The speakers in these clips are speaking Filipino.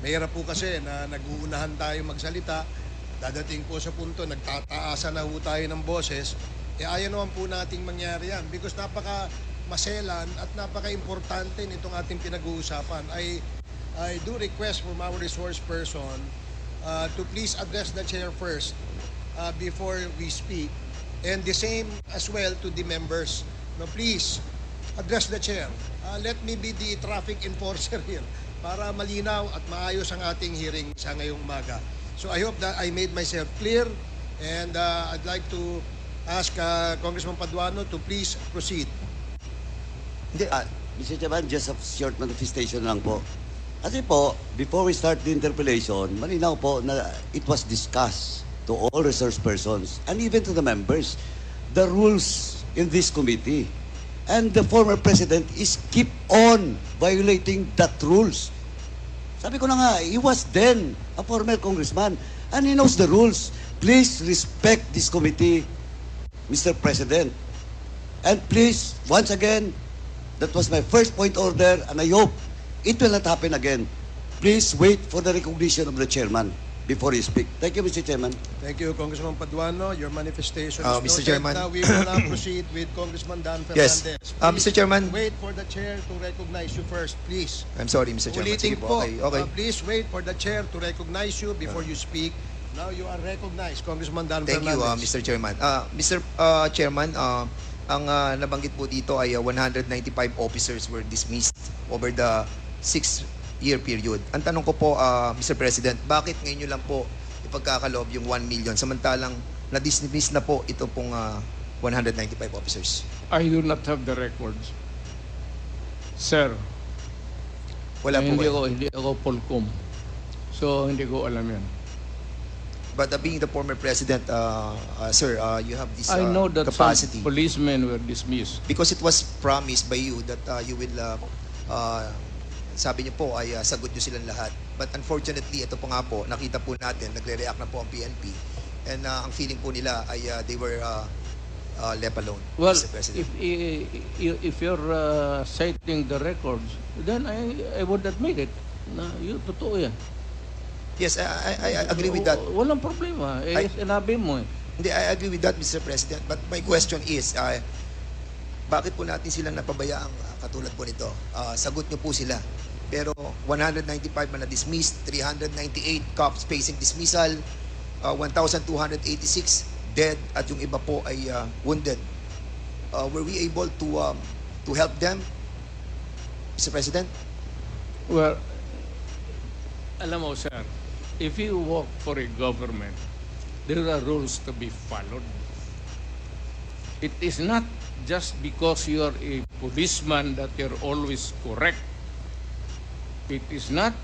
Mahirap po kasi na nag-uunahan tayo magsalita, dadating po sa punto, nagtataasan na po tayo ng boses, ayaw naman po nating mangyari yan because napaka-maselan at napaka-importante nitong ating pinag-uusapan. I do request from our resource person to please address the chair first before we speak, and the same as well to the members. No, please address the chair. Let me be the traffic enforcer here para malinaw at maayos ang ating hearing sa ngayong umaga. So I hope that I made myself clear, and I'd like to ask Congressman Paduano to please proceed. Hindi, Mr. Chairman, just a short manifestation lang po. Kasi po, before we start the interpellation, malinaw po na it was discussed to all resource persons and even to the members, the rules in this committee. And the former president is keep on violating that rules. Sabi ko na nga, he was then a former congressman and he knows the rules. Please respect this committee, Mr. President. And please, once again, that was my first point order and I hope it will not happen again. Please wait for the recognition of the chairman before you speak. Thank you, Mr. Chairman. Thank you, Congressman Paduano. Your manifestation is Mr. noted. Chairman. Now we will now proceed with Congressman Dan Yes. Fernandez. Mr. Chairman. Wait for the chair to recognize you first, please. I'm sorry, Mr. Chairman. Ulitin Sige po, Okay. please wait for the chair to recognize you before you speak. Now you are recognized, Congressman Dan Thank you, Fernandez. Mr. Chairman. Mr. Chairman, ang nabanggit po dito ay 195 officers were dismissed over the 6-year period. Ang tanong ko po, Mr. President, bakit ngayon nyo lang po ipagkakaloob yung 1 million samantalang na-dismiss na po ito pong 195 officers? I do not have the records. Sir, Wala po ba? hindi ako Polcom. So, hindi ko alam yan. But being the former president, sir, you have this I know that capacity. some policemen were dismissed. Because it was promised by you that you will, sabi niyo po ay sagot niyo silang lahat. But unfortunately, ito po nga po, nakita po natin, nagre-react na po ang PNP. And ang feeling po nila ay they were left alone, Well, Mr. President. if you're citing the records, then I would admit it. Na yun, totoo yan. Yes, I agree with that. Walang problema. Sinabi mo eh. Hindi, I agree with that, Mr. President. But my question is, bakit po natin silang napabayaang katulad po nito? Sagot niyo po sila. Pero 195 man na-dismissed, 398 cops facing dismissal, 1,286 dead, at yung iba po ay wounded. Were we able to help them, Mr. President? Well, alam mo, sir, if you work for a government, there are rules to be followed. It is not just because you are a policeman that you're always correct. It is not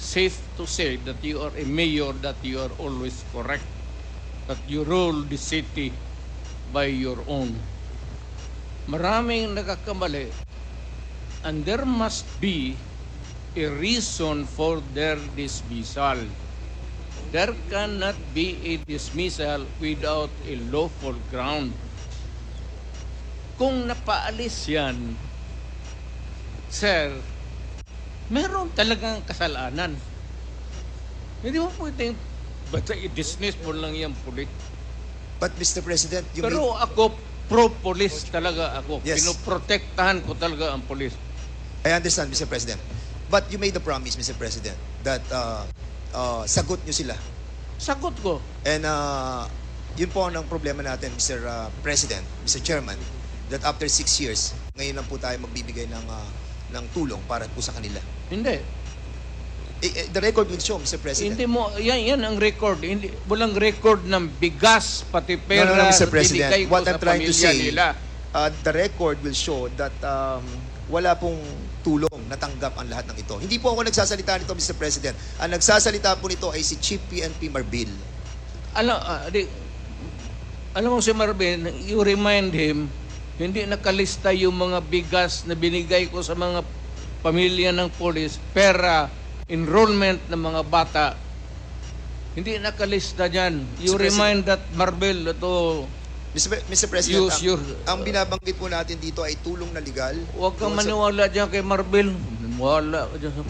safe to say that you are a mayor that you are always correct, that you rule the city by your own. Maraming nagkakamali, and there must be a reason for their dismissal. There cannot be a dismissal without a lawful ground. Kung napaalis yan, sir, meron talagang kasalanan. Hindi mo pwedeng basta i-dismiss mo lang yung pulit. But Mr. President, you Pero ako, pro-police talaga ako. Yes. Pinoprotektahan ko talaga ang police. I understand, Mr. President. But you made the promise, Mr. President, that sagot nyo sila. Sagot ko. And yun po ang problema natin, Mr. President, Mr. Chairman, that after 6 years, ngayon lang po tayo magbibigay ng tulong para po sa kanila. Hindi. The record will show, Mr. President. Hindi mo, yan ang record. Hindi, walang record ng bigas, pati pera, No, Mr. na President. binigay ko What sa I'm trying to pamilya say, nila. the record will show that wala pong tulong, natanggap ang lahat ng ito. Hindi po ako nagsasalita nito, Mr. President. Ang nagsasalita po nito ay si Chief PNP Marbil. Alam mo si Marvin, you remind him, hindi nakalista yung mga bigas na binigay ko sa mga pamilya ng polis, pera, enrollment ng mga bata. Hindi nakalista dyan. You Mr. remind that Marvel to Mr. President, use your... ang binabanggit po natin dito ay tulong na legal. Huwag kang doon sa- maniwala dyan kay Marvel. Wala ka dyan.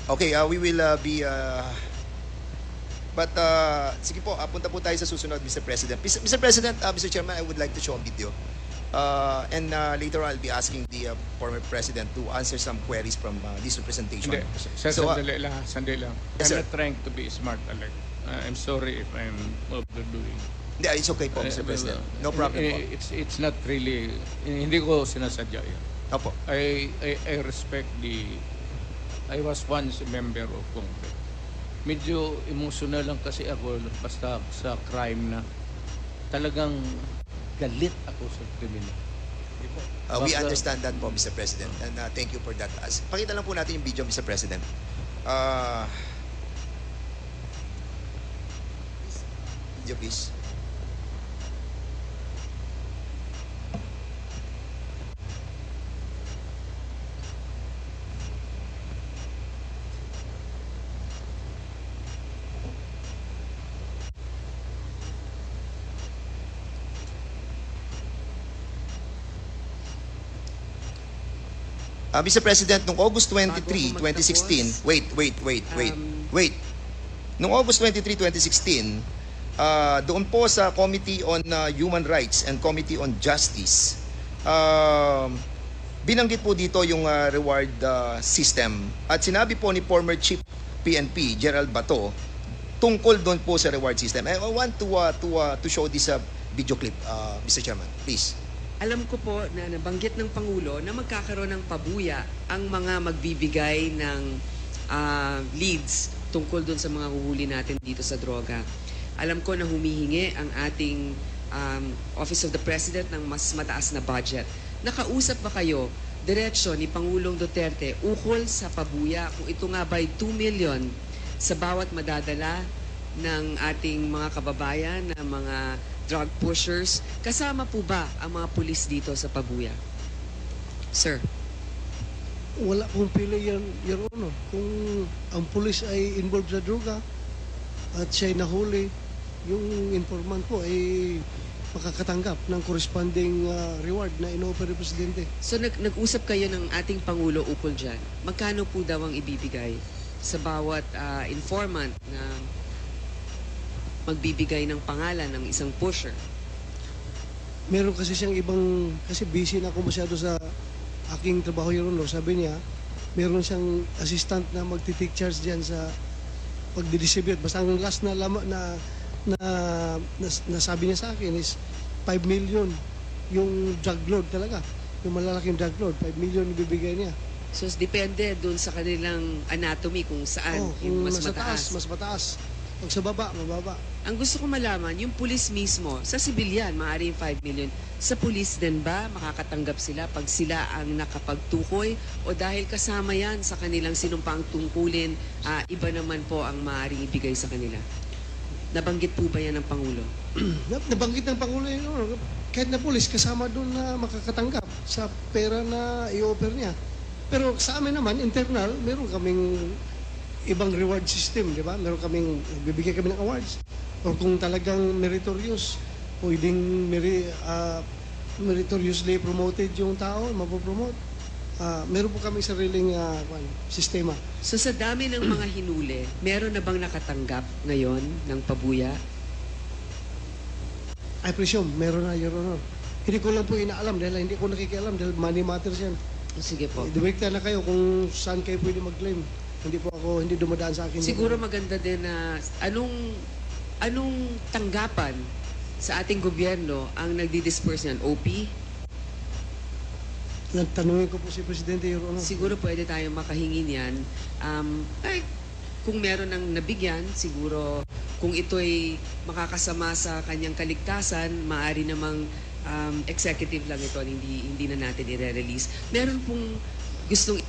Okay, we will be... but, sige po, punta po tayo sa susunod, Mr. President. Mr. President, Mr. Chairman, I would like to show a video. And later I'll be asking the former President to answer some queries from this representation. Hindi, sandali lang. Yes, I'm sir. not trying to be smart, Alec. I'm sorry if I'm overdoing. Hindi, it's okay po, Mr. President. No problem po. It's not really, hindi ko sinasadya yan. Opo. I respect I was once a member of Congress. Medyo emotional lang kasi ako basta sa crime na talagang galit ako sa kriminal. We Baka- understand that po, Mr. President. And thank you for that. Pakita lang po natin yung video, Mr. President. Video, please. Mr. President, noong August 23, 2016, wait. Noong August 23, 2016, doon po sa Committee on Human Rights and Committee on Justice, binanggit po dito yung reward system. At sinabi po ni former Chief PNP, Gerald Bato, tungkol doon po sa reward system. I want to show this video clip, Mr. Chairman, please. Alam ko po na nabanggit ng Pangulo na magkakaroon ng pabuya ang mga magbibigay ng leads tungkol doon sa mga huhuli natin dito sa droga. Alam ko na humihingi ang ating Office of the President ng mas mataas na budget. Nakausap ba kayo diretsyo ni Pangulong Duterte ukol sa pabuya kung ito nga ba'y 2 million sa bawat madadala ng ating mga kababayan na mga drug pushers? Kasama po ba ang mga pulis dito sa pabuya? Sir. Wala pong pili yan, Your Honor. Kung ang pulis ay involved sa droga at siya'y nahuli, yung informant po ay makakatanggap ng corresponding reward na in-offer ng Presidente. So nag-usap kayo ng ating Pangulo ukol dyan. Magkano po daw ang ibibigay sa bawat informant na magbibigay ng pangalan ng isang pusher? Meron kasi siyang ibang, kasi busy na ako masyado sa aking trabaho, Your Honor. Sabi niya, meron siyang assistant na magti-take charge diyan sa pagdi-distribute. Basta ang last na nasabi niya sa akin is 5 million yung drug load talaga. Yung malalaking drug load, 5 million ibibigay niya. So depende doon sa kanilang anatomy kung saan yung mas nasa mataas. taas, mas mataas. Pag sa baba, mababa. Ang gusto ko malaman, yung pulis mismo, sa sibilyan, maaari yung 5 million. Sa pulis din ba, makakatanggap sila pag sila ang nakapagtukoy? O dahil kasama yan sa kanilang sinumpang tungkulin, iba naman po ang maaaring ibigay sa kanila? Nabanggit po ba yan ng Pangulo? Nabanggit ng Pangulo yun, kahit na pulis, kasama doon na makakatanggap sa pera na i-offer niya. Pero sa amin naman, internal, meron kaming ibang reward system, di ba? Meron kaming, bibigyan kami ng awards. O kung talagang meritorious, pwedeng meritoriously promoted yung tao, mapopromote. Meron po kami sariling sistema. So sa dami ng mga hinuli, meron na bang nakatanggap ngayon ng pabuya? I presume, meron na, Your Honor. Hindi ko lang po inaalam dahil hindi ko nakikialam dahil money matters yan. Sige po. Direkta na kayo kung saan kayo pwede mag-claim. Hindi dumadaan sa akin. Siguro maganda din na anong tanggapan sa ating gobyerno ang nagdi-disperse niyan? OP? Tanungin ko po si Presidente, Your Honor. Siguro pwede tayo makahingi niyan. Kung meron ng nabigyan, siguro kung ito'y makakasama sa kanyang kaligtasan, maaari namang executive lang ito, hindi na natin i-release. Meron pong gustong...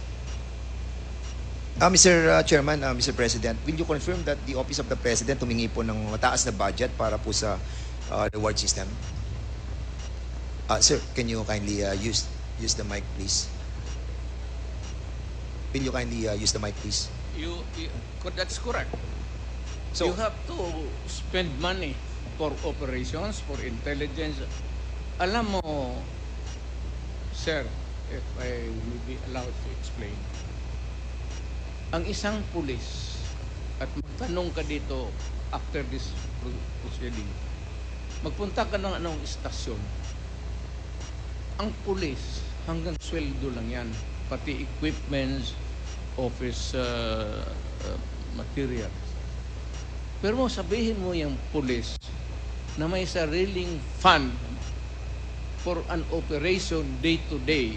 Mr. Chairman, Mr. President, will you confirm that the Office of the President humingi po ng mataas na budget para po sa reward system? Sir, can you kindly use the mic, please? Will you kindly use the mic, please? That's correct. So, You have to spend money for operations, for intelligence. Alam mo, sir, if I may be allowed to explain. Ang isang pulis, at magtanong ka dito after this proceeding, magpunta ka ng anong istasyon, ang pulis, hanggang sweldo lang yan, pati equipments, office materials. Pero mo sabihin mo yung pulis na may sariling fund for an operation day-to-day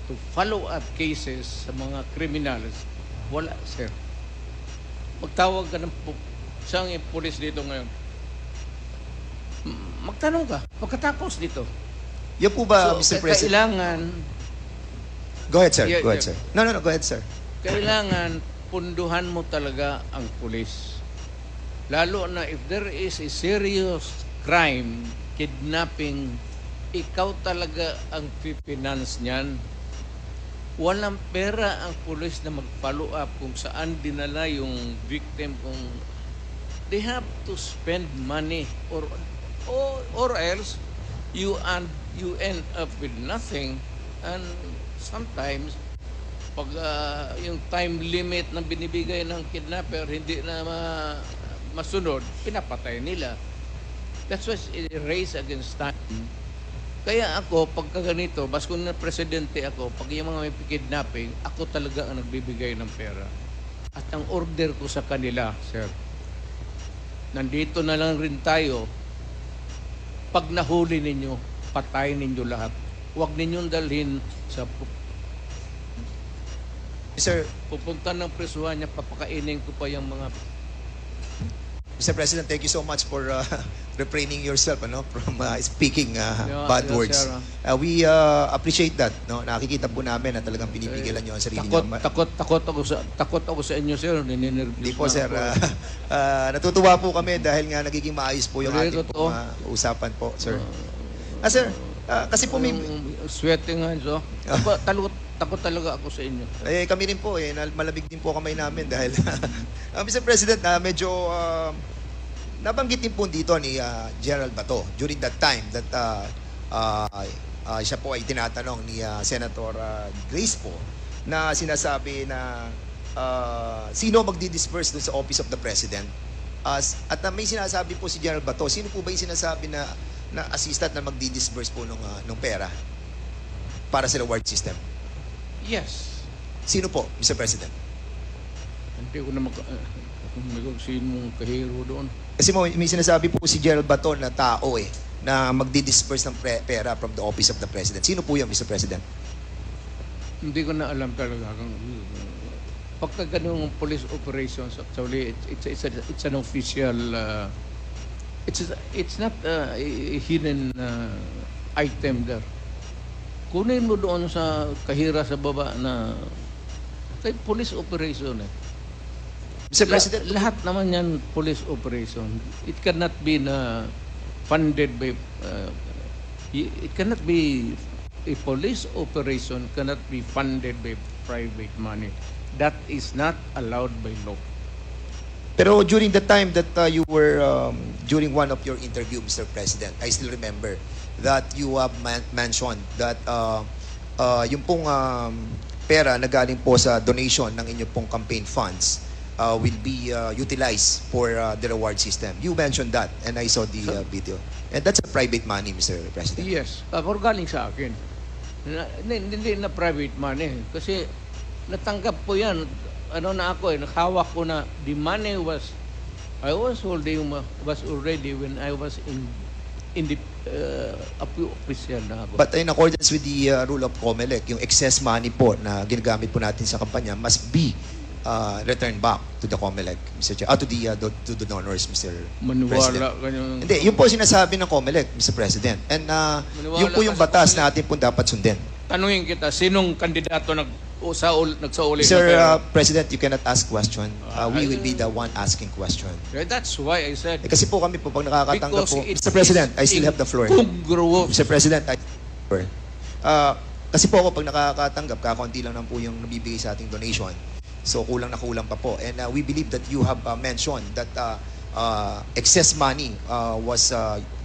to follow up cases sa mga criminals, wala, sir. Magtawag ka ng isang pulis dito ngayon. Magtanong ka, pagkatapos dito. Yan po ba, So, Mr. President? kailangan, Go ahead, sir. Yeah, Go ahead, yeah. sir. No, go ahead, sir. kailangan punduhan mo talaga ang pulis. Lalo na if there is a serious crime, kidnapping, ikaw talaga ang pipinance niyan. Walang pera ang pulis na mag-follow up kung saan dinala yung victim, kung they have to spend money or else you end up with nothing. And sometimes pag yung time limit na binibigay ng kidnapper hindi na masunod, pinapatay nila. That's why it's a race against time. Kaya ako, pagka ganito, bas kung na presidente ako, pag yung mga may kidnapping, ako talaga ang nagbibigay ng pera. At ang order ko sa kanila, sir, nandito na lang rin tayo, pag nahuli ninyo, patayin ninyo lahat. Huwag ninyong dalhin sa Sir, pupunta ng presuhan niya, papakainin ko pa yung mga... Mr. President, thank you so much for refraining yourself from speaking bad yes, words. sir. We appreciate that. No? Nakikita po namin na talagang pinipigilan nyo ang sarili nyo. Takot ako sa inyo, sir. Hindi po, sir. Natutuwa po kami dahil nga nagiging maayos po yung ating Totoo. usapan po, sir. Sir, kasi po may... Sweating nga, so. Takot talaga ako sa inyo. Kami rin po, malamig din po kamay namin dahil Mr. President, medyo nabanggit din po dito ni General Bato during that time that siya po ay tinatanong ni Senator Grace po na sinasabi na sino magdi-disperse dun sa Office of the President. At may sinasabi po si General Bato, sino po ba yung sinasabi na assistant na magdi-disperse po ng pera para sa reward system? Yes. Sino po, Mr. President? Hindi ko na kung sino mong kahiro doon. Kasi may sinasabi po si Gerald Bato na tao na magdi-disperse ng pera from the Office of the President. Sino po yan, Mr. President? Hindi ko na alam talaga. Pagka ganung police operations, actually, it's an official, it's not a hidden item there. Kunin mo doon sa kahira sa baba na kay police operation Mr. President, lahat naman yan police operation. It cannot be funded by it cannot be a police operation cannot be funded by private money. That is not allowed by law. pero during the time that you were, during one of your interview, Mr. President, I still remember that you have mentioned that yung pong pera na galing po sa donation ng inyong pong campaign funds will be utilized for the reward system. You mentioned that and I saw the video. And that's a private money, Mr. President. Yes, pero galing sa akin. Hindi na private money kasi natanggap ko yan. Nakahawak ko na the money I was holding was already when I was in the official na ako. But in accordance with the rule of COMELEC, yung excess money po na ginagamit po natin sa kampanya must be returned back to the COMELEC, Mr. Chair, to the donors, Mr. President. Maniwala ka yung... Hindi, yun po sinasabi ng COMELEC, Mr. President. And yun po yung batas na atin po dapat sundin. Tanungin kita, sinong kandidato nagsauli? Mr. President, you cannot ask question. We will be the one asking question. That's why I said, Kasi po kami po, pag nakakatanggap because po, it Mr. President, is I still have the floor. incongruous. Mr. President, kasi po ako pag nakakatanggap, kakaunti lang po yung nabibigay sa ating donation. So kulang na kulang pa po. And we believe that you have mentioned that excess money was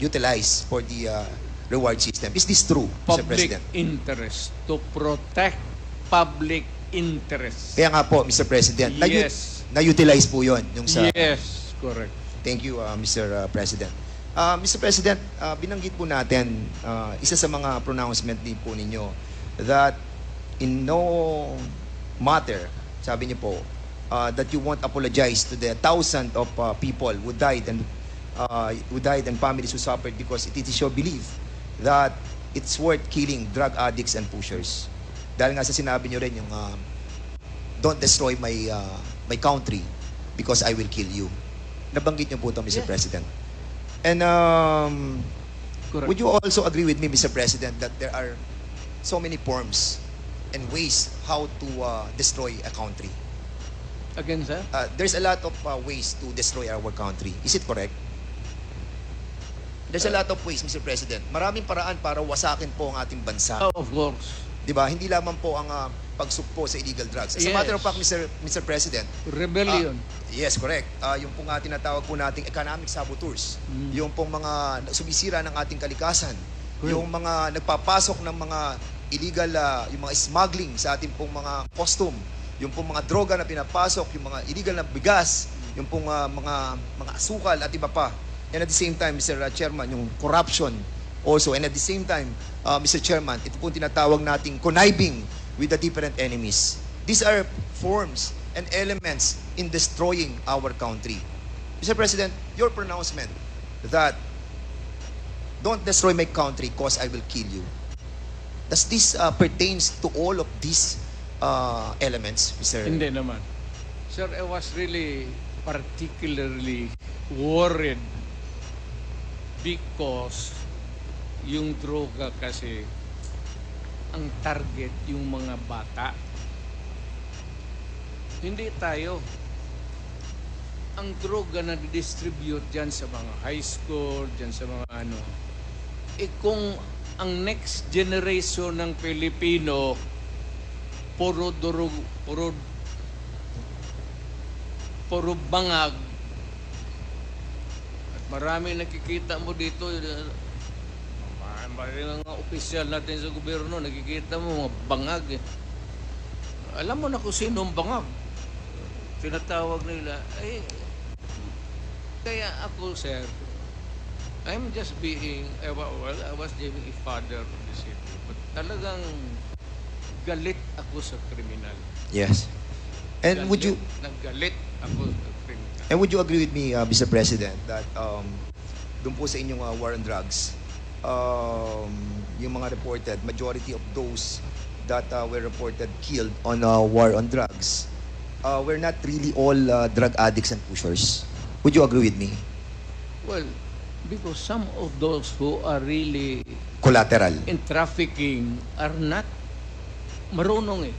utilized for the reward system. Is this true, Mr. Public President? interest. To protect public interest. Kaya nga po, Mr. President, Yes. na-utilize po yun. Yung sa, Yes, correct. Thank you, Mr. President. Mr. President, binanggit po natin, isa sa mga pronouncement din po ninyo, that in no matter, sabi niyo po, that you won't apologize to the thousands of people who died and families who suffered because it is your belief that it's worth killing drug addicts and pushers. Dahil nga sa sinabi niyo rin yung don't destroy my country because I will kill you. Nabanggit niyo po ito, Mr. Yes. President. And Correct. would you also agree with me, Mr. President, that there are so many forms and ways how to destroy a country? Again, sir? There's a lot of ways to destroy our country. Is it correct? There's a lot of ways, Mr. President. Maraming paraan para wasakin po ang ating bansa. Oh, of course. Di ba? Hindi lamang po ang pagsugpo sa illegal drugs. As a Yes. matter of fact, Mr. President, Rebellion. yes, correct. Yung pong tinatawag po nating economic saboteurs, yung pong mga sumisira ng ating kalikasan, yung mga nagpapasok ng mga illegal, yung mga smuggling sa ating pong mga costume, yung pong mga droga na pinapasok, yung mga illegal na bigas, yung pong mga asukal at iba pa. And at the same time, Mr. Chairman, yung corruption also. And at the same time, Mr. Chairman, ito pong tinatawag nating conniving with the different enemies. These are forms and elements in destroying our country. Mr. President, your pronouncement that don't destroy my country because I will kill you. Does this pertains to all of these elements, Mr. Hindi naman. Sir, I was really particularly worried because yung droga kasi ang target yung mga bata. Hindi tayo. Ang droga na distribute dyan sa mga high school, dyan sa mga ano, kung ang next generation ng Pilipino puro durog, puro bangag. At marami nakikita mo dito, marami mga opisyal natin sa gobyerno, nakikita mo mga bangag. Alam mo na kung sino ang bangag. Tinatawag nila. Kaya ako, sir, I'm just being, well, I was being a father of the city. But talagang galit ako sa kriminal. Yes. And would you Naggalit ako sa kriminal. And would you agree with me, Mr. President, that doon po sa inyong war on drugs, yung mga reported, majority of those that were reported killed on war on drugs were not really all drug addicts and pushers? Would you agree with me? Well, because some of those who are really Collateral. in trafficking are not marunong eh.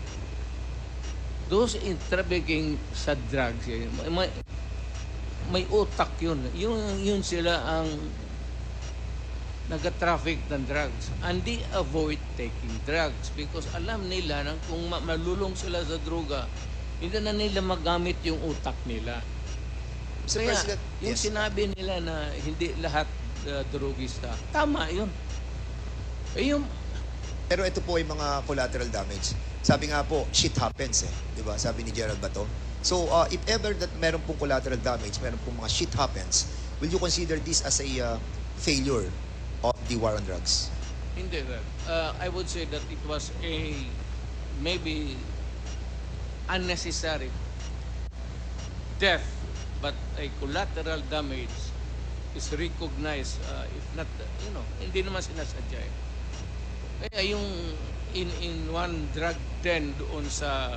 Those in trafficking sa drugs, may utak yun. Yun sila ang nag-traffic ng drugs. And they avoid taking drugs because alam nila na kung malulong sila sa droga, hindi na nila magamit yung utak nila. Mr. Kaya, President, yung yes. sinabi nila na hindi lahat drogista, tama yun. Yung Pero ito po ay mga collateral damage. Sabi nga po, shit happens eh. Di ba? Sabi ni Gerald Bato. So, if ever that meron pong collateral damage, meron pong mga shit happens, will you consider this as a failure of the war on drugs? Hindi, sir. I would say that it was a maybe unnecessary death, but a collateral damage is recognized, if not, hindi naman sinasadya eh. Kaya yung in one drug den doon sa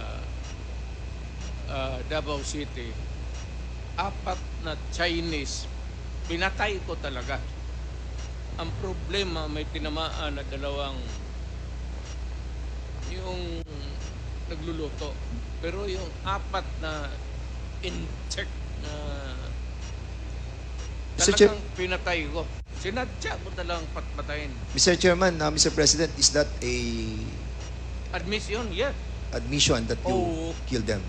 Davao City, 4 na Chinese, pinatay ko talaga. Ang problema, may tinamaan na 2 yung nagluluto. Pero yung 4 na in-check na Mr. Chair- talagang pinatay ko. Sinadya ko talagang patpatayin. Mr. Chairman, Mr. President, is that a Admission, yes. admission that you Oo. killed them?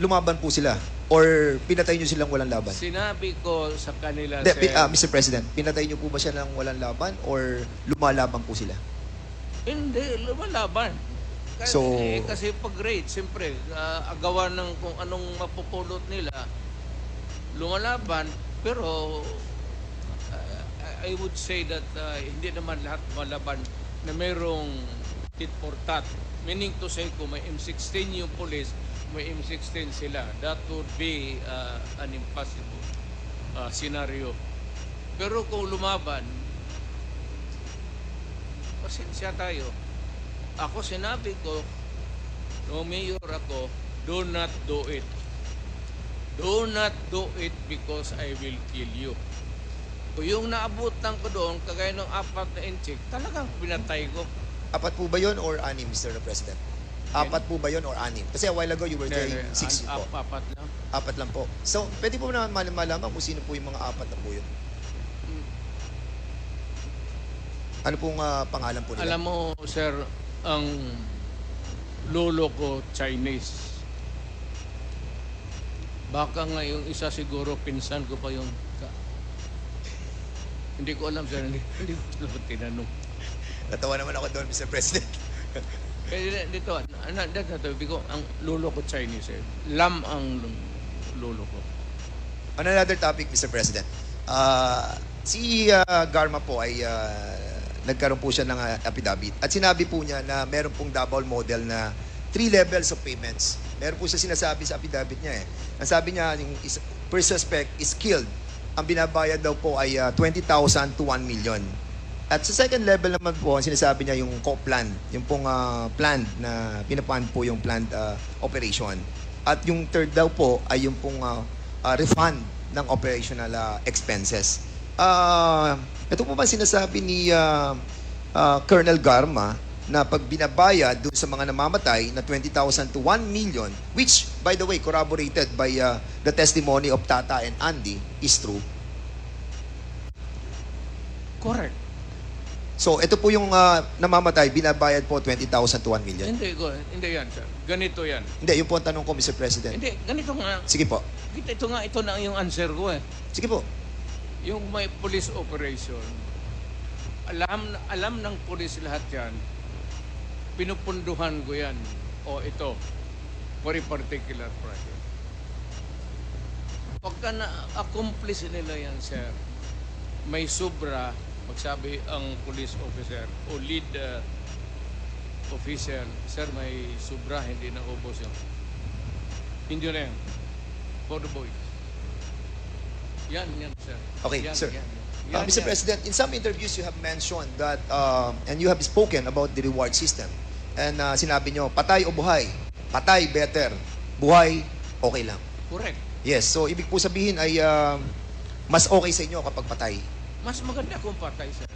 lumaban po sila? Or pinatay nyo silang walang laban? Sinabi ko sa kanila, Hindi, sir, Mr. President, pinatay nyo po ba siya ng walang laban or lumalaban po sila? hindi, lumalaban. Kasi, So- kasi pag raid, siyempre, agawan ng kung anong mapupulot nila, lumalaban, pero I would say that hindi naman lahat malaban na mayroong tit for tat. Meaning to say, kung may M16 yung police, may M16 sila. That would be an impossible scenario. Pero kung lumaban, pasensya tayo. Ako sinabi ko, no mayor ako, do not do it. Do not do it because I will kill you. Kung yung naabutan ko doon, kagaya ng 4 na inchik, talagang pinatay ko. 4 po ba yun or 6, Mr. President? 4 po ba yun or 6? Kasi a while ago you were saying 6 po. 4 lang. 4 lang po. So, pwede po naman malaman kung sino po yung mga 4 na po yun. Ano pong pangalan po nila? Alam mo, sir, ang lolo ko Chinese. Baka nga yung isa siguro pinsan ko pa yung hindi ko alam, sir. Hindi ko alam tinanong. Natawa naman ako doon, Mr. President. Kaya dito, ang lolo ko Chinese. Lam ang lolo ko. On another topic, Mr. President. Si Garma po ay nagkaroon po siya ng affidavit. At sinabi po niya na meron pong double model na 3 levels of payments. Meron po siya sinasabi sa affidavit niya eh. Ang sabi niya, yung first suspect is killed. Ang binabayad daw po ay 20,000 to 1 million. At sa second level naman po, ang sinasabi niya yung co-plan, yung pong planned na pinapan po yung planned operation. At yung third daw po ay yung pong refund ng operational expenses. Ito po ba sinasabi ni Colonel Garma na pag binabayad doon sa mga namamatay na 20,000 to 1 million, which, by the way, corroborated by the testimony of Tata and Andy, is true? Correct. So, ito po yung namamatay, binabayad po 20,000 to 1 million. Hindi yan, sir. Ganito yan. Hindi, yung po ang tanong ko, Mr. President. Hindi, ganito nga. Sige po. Ito na yung answer ko eh. Sige po. Yung may police operation, alam ng police lahat yan, pinupunduhan ko yan, o ito, for a particular project. Pagka na-accomplish nila yan, sir, may sobra, magsabi ang police officer o lead official, sir, may sobra, hindi na ubos yun. Hindi na yan. For the boys. Yan, sir. Okay, yan, sir. Yan, Mr. President, in some interviews you have mentioned that, and you have spoken about the reward system. And sinabi nyo, patay o buhay? Patay, better. Buhay, okay lang. Correct. Yes, so ibig po sabihin ay mas okay sa inyo kapag patay. Mas maganda kung patay, sir.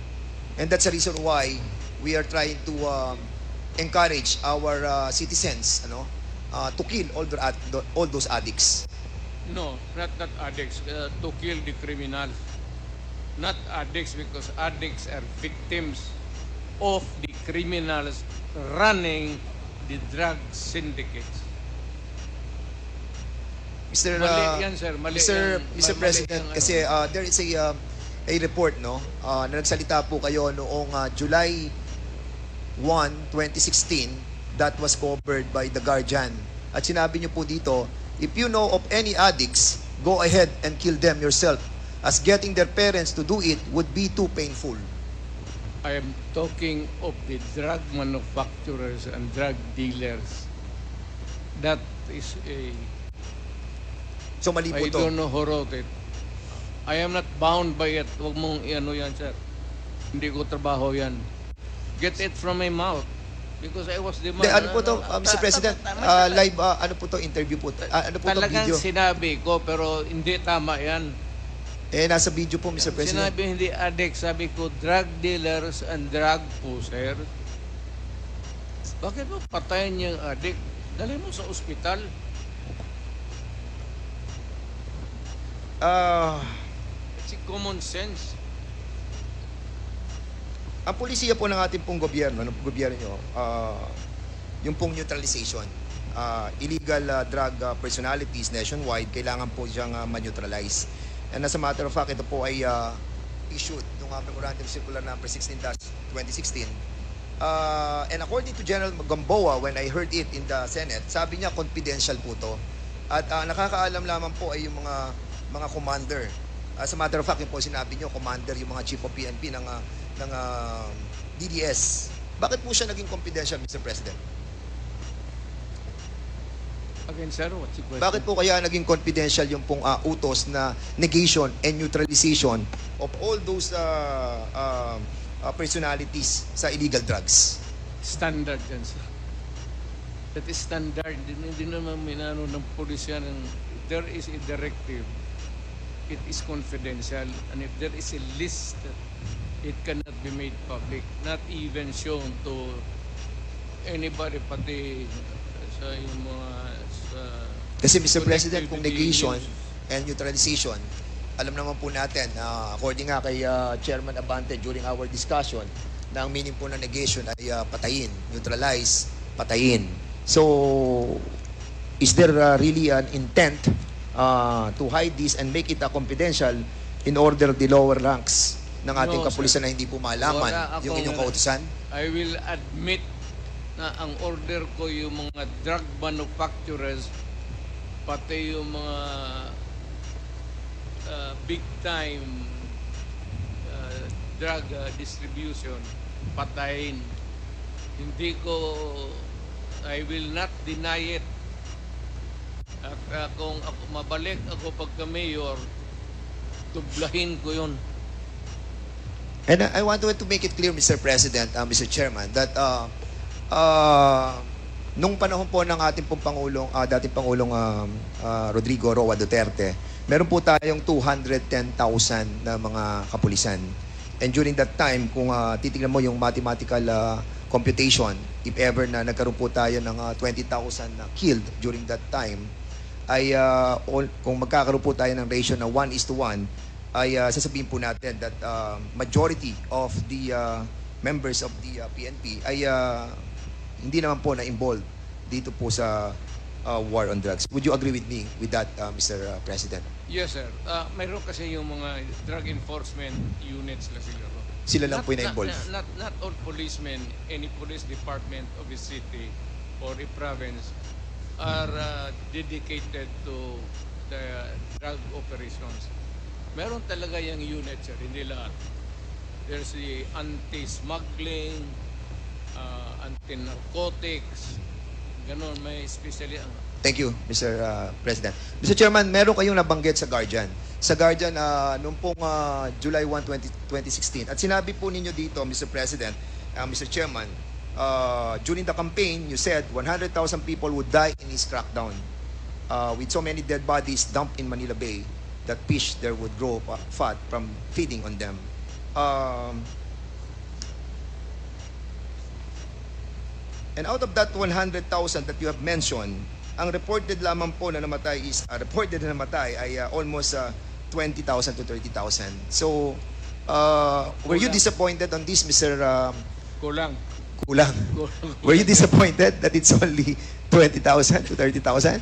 And that's the reason why we are trying to encourage our citizens to kill all those addicts. No, not addicts. To kill the criminals. Not addicts because addicts are victims of the criminals running the drug syndicates. Mr. Mali yan, sir. Mali yan. Mr. Mali President, yung kasi there is a report na nagsalita po kayo noong July 1, 2016 that was covered by The Guardian. At sinabi niyo po dito, if you know of any addicts, go ahead and kill them yourself, as getting their parents to do it would be too painful. I am talking of the drug manufacturers and drug dealers. That is a... So mali po I to. don't know who wrote it. I am not bound by it. Huwag mong iano yan, sir. Hindi ko trabaho yan. Get it from my mouth. Because I was the man. Ano po to, Mr. President? Live, ano po to, interview po? Ano po to, Talagang video? sinabi ko, pero hindi tama yan. Nasa video po, Mr. President. Sinabi hindi addict, sabi ko drug dealers and drug pusher. Bakit mo patayin yung addict? Dali mo sa ospital. It's common sense. Ang polisiya po ng ating pong gobyerno, ng gobyerno nyo, yung pong neutralization. illegal drug personalities nationwide, kailangan po siyang ma-neutralize. And as a matter of fact, ito po ay issued ng Memorandum Circular number 16-2016. And according to General Gamboa, when I heard it in the Senate, sabi niya confidential po to. At nakakaalam lamang po ay yung mga commander. As a matter of fact, yung po sinabi niyo, commander, yung mga chief of PNP ng DDS. Bakit po siya naging confidential, Mr. President? Again, sir, what's the question? Bakit po kaya naging confidential yung pong utos na negation and neutralization of all those personalities sa illegal drugs? Standard yan, sir. That is standard. Hindi naman minano ng pulis yan. There is a directive. It is confidential. And if there is a list, it cannot be made public. Not even shown to anybody, pati sa yung mga... Kasi Mr. President, kung connected to the negation news. and neutralization, alam naman po natin, according nga kay Chairman Abante during our discussion, na ang meaning po ng negation ay patayin, neutralize, patayin. So, is there really an intent to hide this and make it confidential in order the lower ranks ng ating No, kapulisan na hindi po malaman Wala yung inyong akong- kautusan? I will admit na ang order ko yung mga drug manufacturers, pati yung mga big time drug distribution, patayin. Hindi ko, I will not deny it. At kung ako, mabalik ako pagka mayor, tublahin ko yun. And I want to make it clear, Mr. President, Mr. Chairman, that nung panahon po ng ating pong Pangulong, dating Pangulong Rodrigo Roa Duterte, meron po tayong 210,000 na mga kapulisan. And during that time, kung titignan mo yung mathematical computation, if ever na nagkaroon po tayo ng 20,000 na killed during that time, ay kung magkakaroon po tayo ng ratio na 1:1, ay sasabihin po natin that majority of the members of the PNP ay hindi naman po na-involved dito po sa war on drugs. Would you agree with me with that, Mr. President? Yes, sir. Mayroon kasi yung mga drug enforcement units na siguro. Sila lang po yung na-involved. Not all policemen, any police department of a city or a province are dedicated to the drug operations. Meron talaga yung unit, sir, hindi lahat. There's the anti-smuggling, anti-narcotics, ganon, may especially Thank you, Mr. President. Mr. Chairman, meron kayong nabanggit sa Guardian. Sa Guardian, noong pong July 1, 2016. At sinabi po ninyo dito, Mr. President, Mr. Chairman, during the campaign, you said 100,000 people would die in this crackdown. With so many dead bodies dumped in Manila Bay, that fish there would grow fat from feeding on them. And out of that 100,000 that you have mentioned, ang reported lamang po na namatay is ay almost 20,000 to 30,000. So, were you Kulang. disappointed on this, Mr. kulang. Kulang? Were you disappointed that it's only 20,000 to 30,000?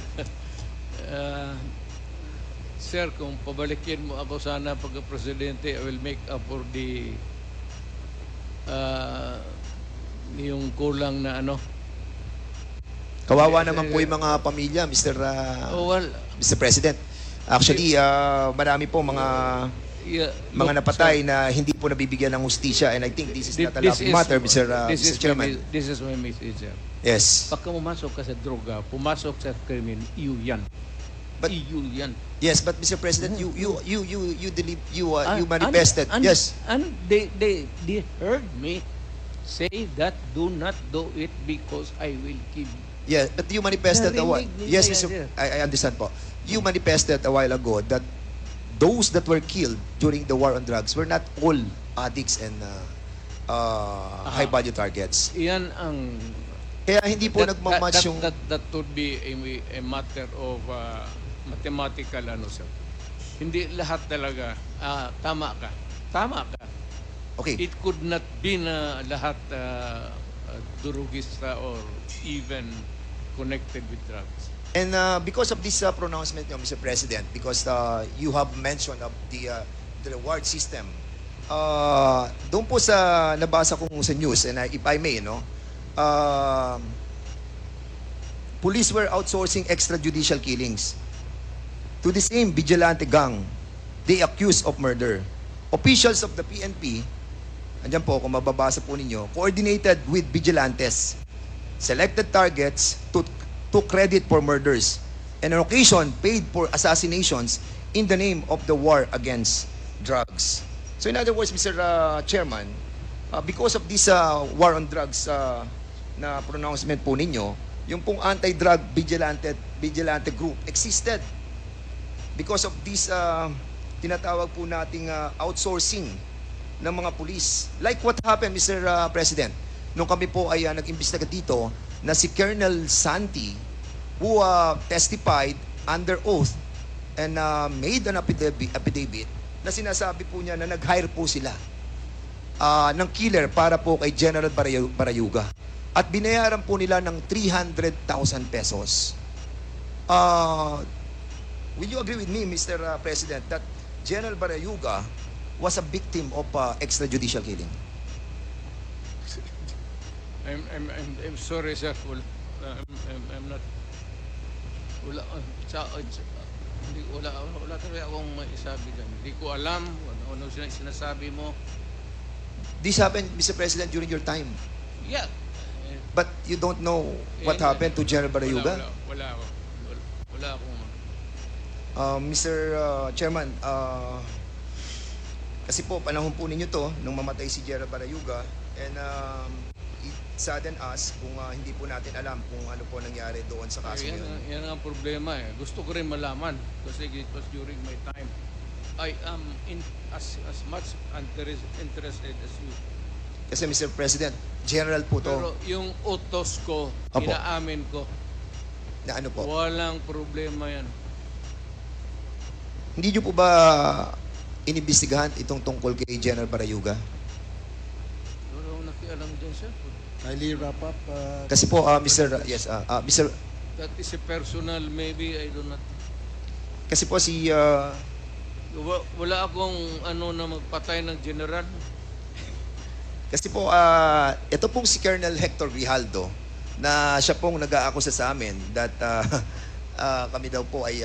Sir, kung pabalikin mo ako sana pagka-presidente, I will make up for the yung kulang na ano. Kawawa naman po yung mga pamilya, Mr. Mr. President. Actually, marami po mga napatay na hindi po nabibigyan ng hustisya, and I think this is not a laughing matter, Mr. Chairman. This is my message, sir. Yes. Pagka pumasok ka sa droga, pumasok sa krimen, iyo yan. But- iyo yan. Yes, but Mr. President, you manifested. Yes. And they heard me say that do not do it because I will kill you. Yeah, but you manifested a while. Narinig Yes, nila Mr. yan, I understand po. You manifested a while ago that those that were killed during the war on drugs were not all addicts and high value targets. Iyan ang Kaya hindi po nagmamatch yung... that would be a matter of mathematical ano, sir. Hindi lahat talaga tama ka. Okay. It could not be na lahat durugista or even connected with drugs. And because of this pronouncement, Mr. President, because you have mentioned of the reward system, doon po sa nabasa kong sa news, and if I may, police were outsourcing extrajudicial killings to the same vigilante gang they accused of murder. Officials of the PNP, andyan po, kung mababasa po ninyo, coordinated with vigilantes, selected targets to credit for murders, and on occasion paid for assassinations in the name of the war against drugs. So in other words, Mr. Chairman, because of this war on drugs na pronouncement po ninyo, yung pong anti-drug vigilante group existed because of this tinatawag po nating outsourcing ng mga police. Like what happened, Mr. President, nung kami po ay nag-imbestiga dito na si Colonel Santi, who testified under oath and made an affidavit na sinasabi po niya na nag-hire po sila ng killer para po kay General Barayuga. At binayaran po nila ng 300,000 pesos. Will you agree with me, Mr. President, that General Barayuga was a victim of extrajudicial killing? I'm sorry, sir. I'm not. Wala talaga akong maisabi dyan. Hindi ko alam ano sinasabi mo. This happened, Mr. President, during your time. Yeah. But you don't know what happened to General Barayuga? Wala akong. Mr. Chairman, kasi po panahon po ninyo to nung mamatay si General Barayuga, and it saddened us kung hindi po natin alam kung ano po nangyari doon sa kaso yun. Yan ang problema eh. Gusto ko rin malaman kasi it was during my time. I am as much interested as you. Kasi Mr. President, General po to. Pero yung utos ko, Apo. inaamin ko, Na ano po? walang problema yan. Hindi nyo po ba inimbestigahan itong tungkol kay General Barayuga? Wala akong nakialam dyan, sir. Kindly wrap up. Kasi po, Mr. Mr. That is a personal, maybe, I do not. Kasi po si Wala akong na magpatay ng general. Kasi po, ito pong si Colonel Hector Grijaldo na siya pong nag-aakusa sa amin that kami daw po ay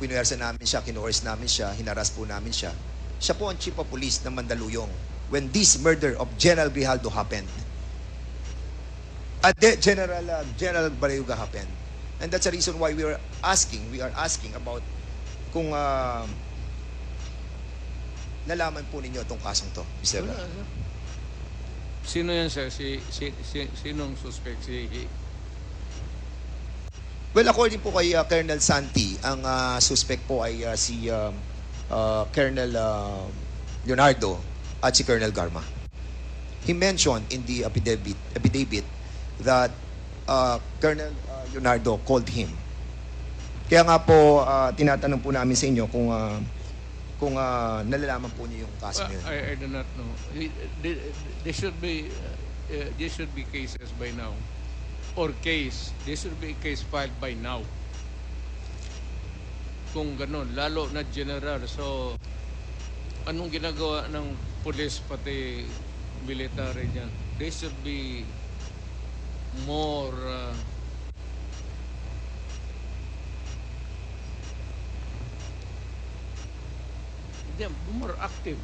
pinuwersa namin siya, kinuors namin siya, hinaras po namin siya. Siya po ang chief of police ng Mandaluyong when this murder of General Grijaldo happened. General Barayuga happened. And that's the reason why we are asking about kung nalaman po ninyo itong kasong to, Mr. Wala, sir. Sino yan, sir? Sinong suspect? Well, according po kay Colonel Santi, ang suspect po ay si Colonel Leonardo at si Colonel Garma. He mentioned in the affidavit that Colonel Leonardo called him. Kaya nga po, tinatanong po namin sa inyo kung nalalaman po niyo yung kaso niyo. I do not know. There should be cases by now. There should be a case filed by now. Kung ganun, lalo na general. So, anong ginagawa ng police pati military dyan? There should be more more active.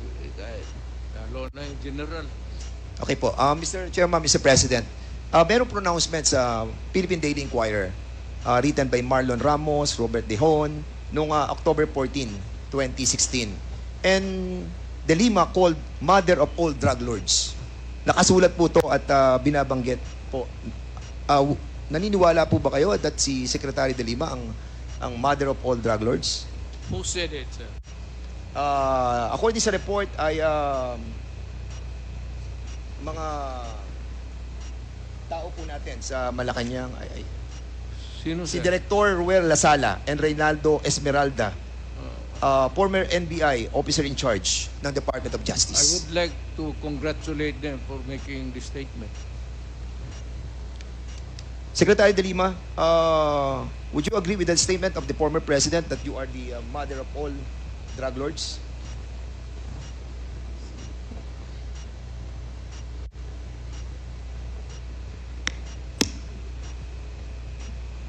Lalo na yung general. Okay po. Mr. Chairman, Mr. President, merong pronouncement sa Philippine Daily Inquirer written by Marlon Ramos, Robert Dehon, noong October 14, 2016. And De Lima called mother of all drug lords. Nakasulat po to at binabanggit po. Naniniwala po ba kayo that si Secretary De Lima ang mother of all drug lords? Who said it, sir? According sa report ay mga tao po natin sa Malacanang ay Sino, si sir? Director Ruel Lasala and Reynaldo Esmeralda, former NBI officer in charge ng Department of I Justice. would like to congratulate them for making this statement. Secretary De Lima, would you agree with the statement of the former president that you are the mother of all drug lords?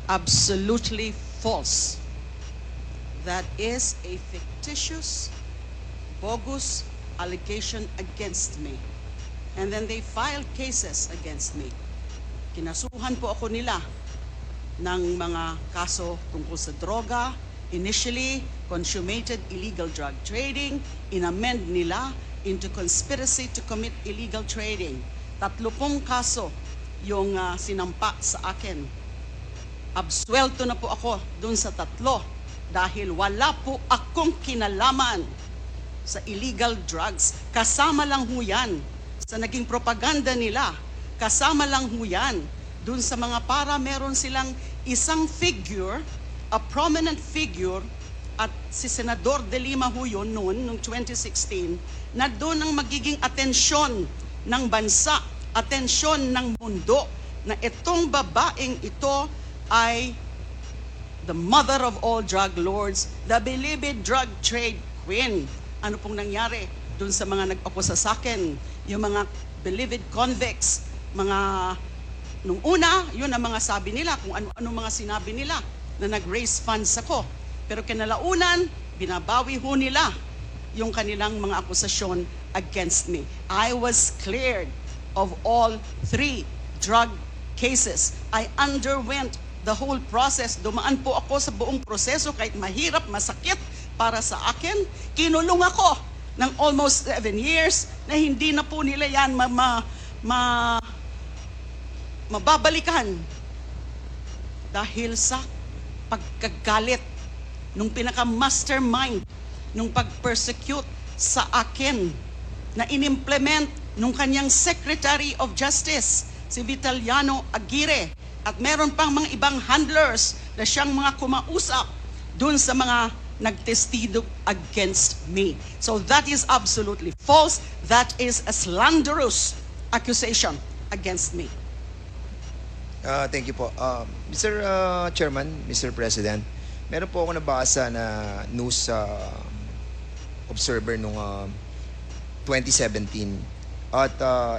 Absolutely false. That is a fictitious, bogus allegation against me. And then they filed cases against me. Kinasuhan po ako nila ng mga kaso tungkol sa droga. Initially, consummated illegal drug trading. Inamend nila into conspiracy to commit illegal trading. 30 kaso yung sinampa sa akin. Absuelto na po ako dun sa 3 dahil wala po akong kinalaman sa illegal drugs. Kasama lang ho yan sa naging propaganda nila. Kasama lang ho yan dun sa mga para meron silang isang figure, a prominent figure, at si Senador De Lima ho yun noon, noong 2016, na doon ang magiging atensyon ng bansa, atensyon ng mundo, na itong babaeng ito ay the mother of all drug lords, the believed drug trade queen. Ano pong nangyari dun sa mga nag-akusa sa akin, yung mga believed convicts, mga nung una, yun ang mga sabi nila, kung ano-ano mga sinabi nila na nag-raise funds ako. Pero kinalaunan, binabawi ho nila yung kanilang mga akusasyon against me. I was cleared of all 3 drug cases. I underwent the whole process. Dumaan po ako sa buong proseso kahit mahirap, masakit para sa akin. Kinulong ako ng almost 7 years na hindi na po nila yan mababalikan dahil sa pagkagalit nung pinaka-mastermind nung pag-persecute sa akin na inimplement nung kanyang Secretary of Justice, si Vitaliano Aguirre, at meron pang mga ibang handlers na siyang mga kumausap dun sa mga nagtestigo against me. So that is absolutely false. That is a slanderous accusation against me. Thank you po. Mr. Chairman, Mr. President, meron po ako nabasa na news observer nung 2017. At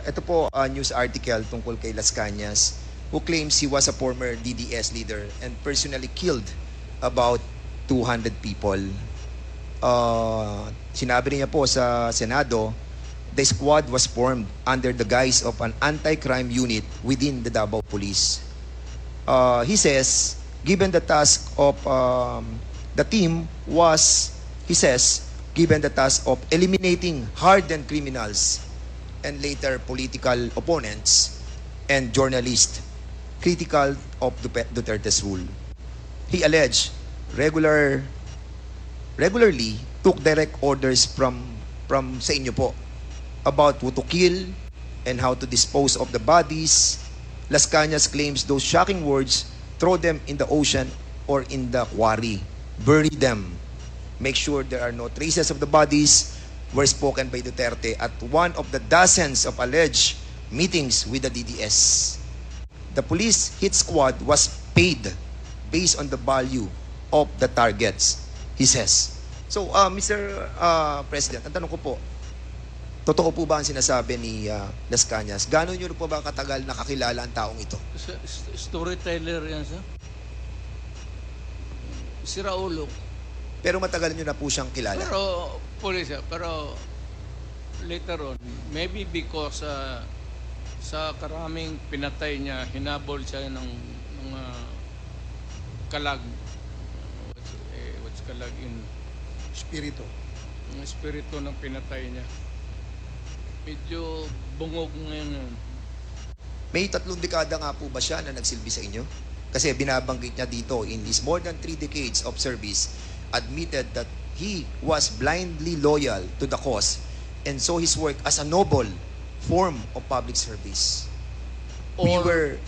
ito po news article tungkol kay Las Cañas, who claims he was a former DDS leader and personally killed about 200 people. Sinabi niya po sa Senado, the squad was formed under the guise of an anti-crime unit within the Davao Police. He says, given the task of the team was, he says, given the task of eliminating hardened criminals and later political opponents and journalists critical of Duterte's rule. He alleged regularly took direct orders from sa inyo po about who to kill and how to dispose of the bodies. Las Cañas claims those shocking words: throw them in the ocean or in the quarry, bury them, make sure there are no traces of the bodies, were spoken by Duterte at one of the dozens of alleged meetings with the DDS. The police hit squad was paid based on the value of the targets, he says. So, Mr. President, ang tanong ko po, totoo po ba ang sinasabi ni Las Cañas? Gano'n nyo po ba katagal nakakilala ang taong ito? Storyteller yan, sir. Si Raulo. Pero matagal nyo na po siyang kilala. Pero, police, pero later on, maybe because sa karaming pinatay niya, hinabol siya ng mga kalag. What's kalag in Espiritu. ng espiritu ng pinatay niya. Medyo bungog ngayon yun. May 3 dekada nga po ba siya na nagsilbi sa inyo? Kasi binabanggit niya dito, in his more than 3 decades of service, admitted that he was blindly loyal to the cause and saw his work as a noble form of public service. Mr.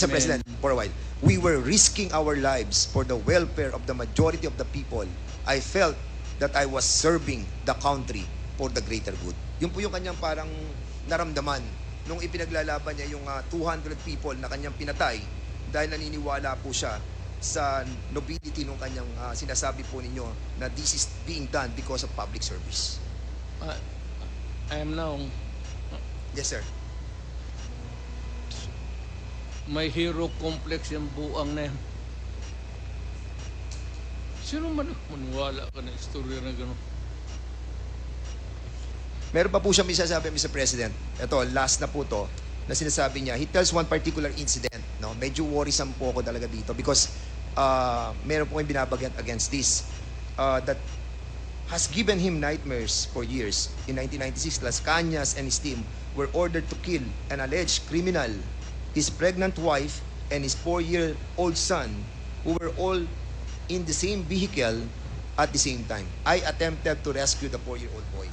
President, for a while, we were risking our lives for the welfare of the majority of the people. I felt that I was serving the country for the greater good. Yun po yung kanyang parang naramdaman nung ipinaglalaban niya yung 200 people na kanyang pinatay dahil naniniwala po siya sa nobility ng kanyang sinasabi po ninyo na this is being done because of public service. I am now Yes, sir. may hero complex yung buang na yan. Sino man maniwala ka na istorya na gano'n? Meron pa po siya sasabi, Mr. President. Ito, last na po to, na sinasabi niya. He tells one particular incident. No? Medyo worrisome po ako talaga dito because meron po kayong binabagyan against this that has given him nightmares for years. In 1996, Las Cañas and his team were ordered to kill an alleged criminal, his pregnant wife, and his 4-year-old son, who were all in the same vehicle at the same time. I attempted to rescue the 4-year-old boy.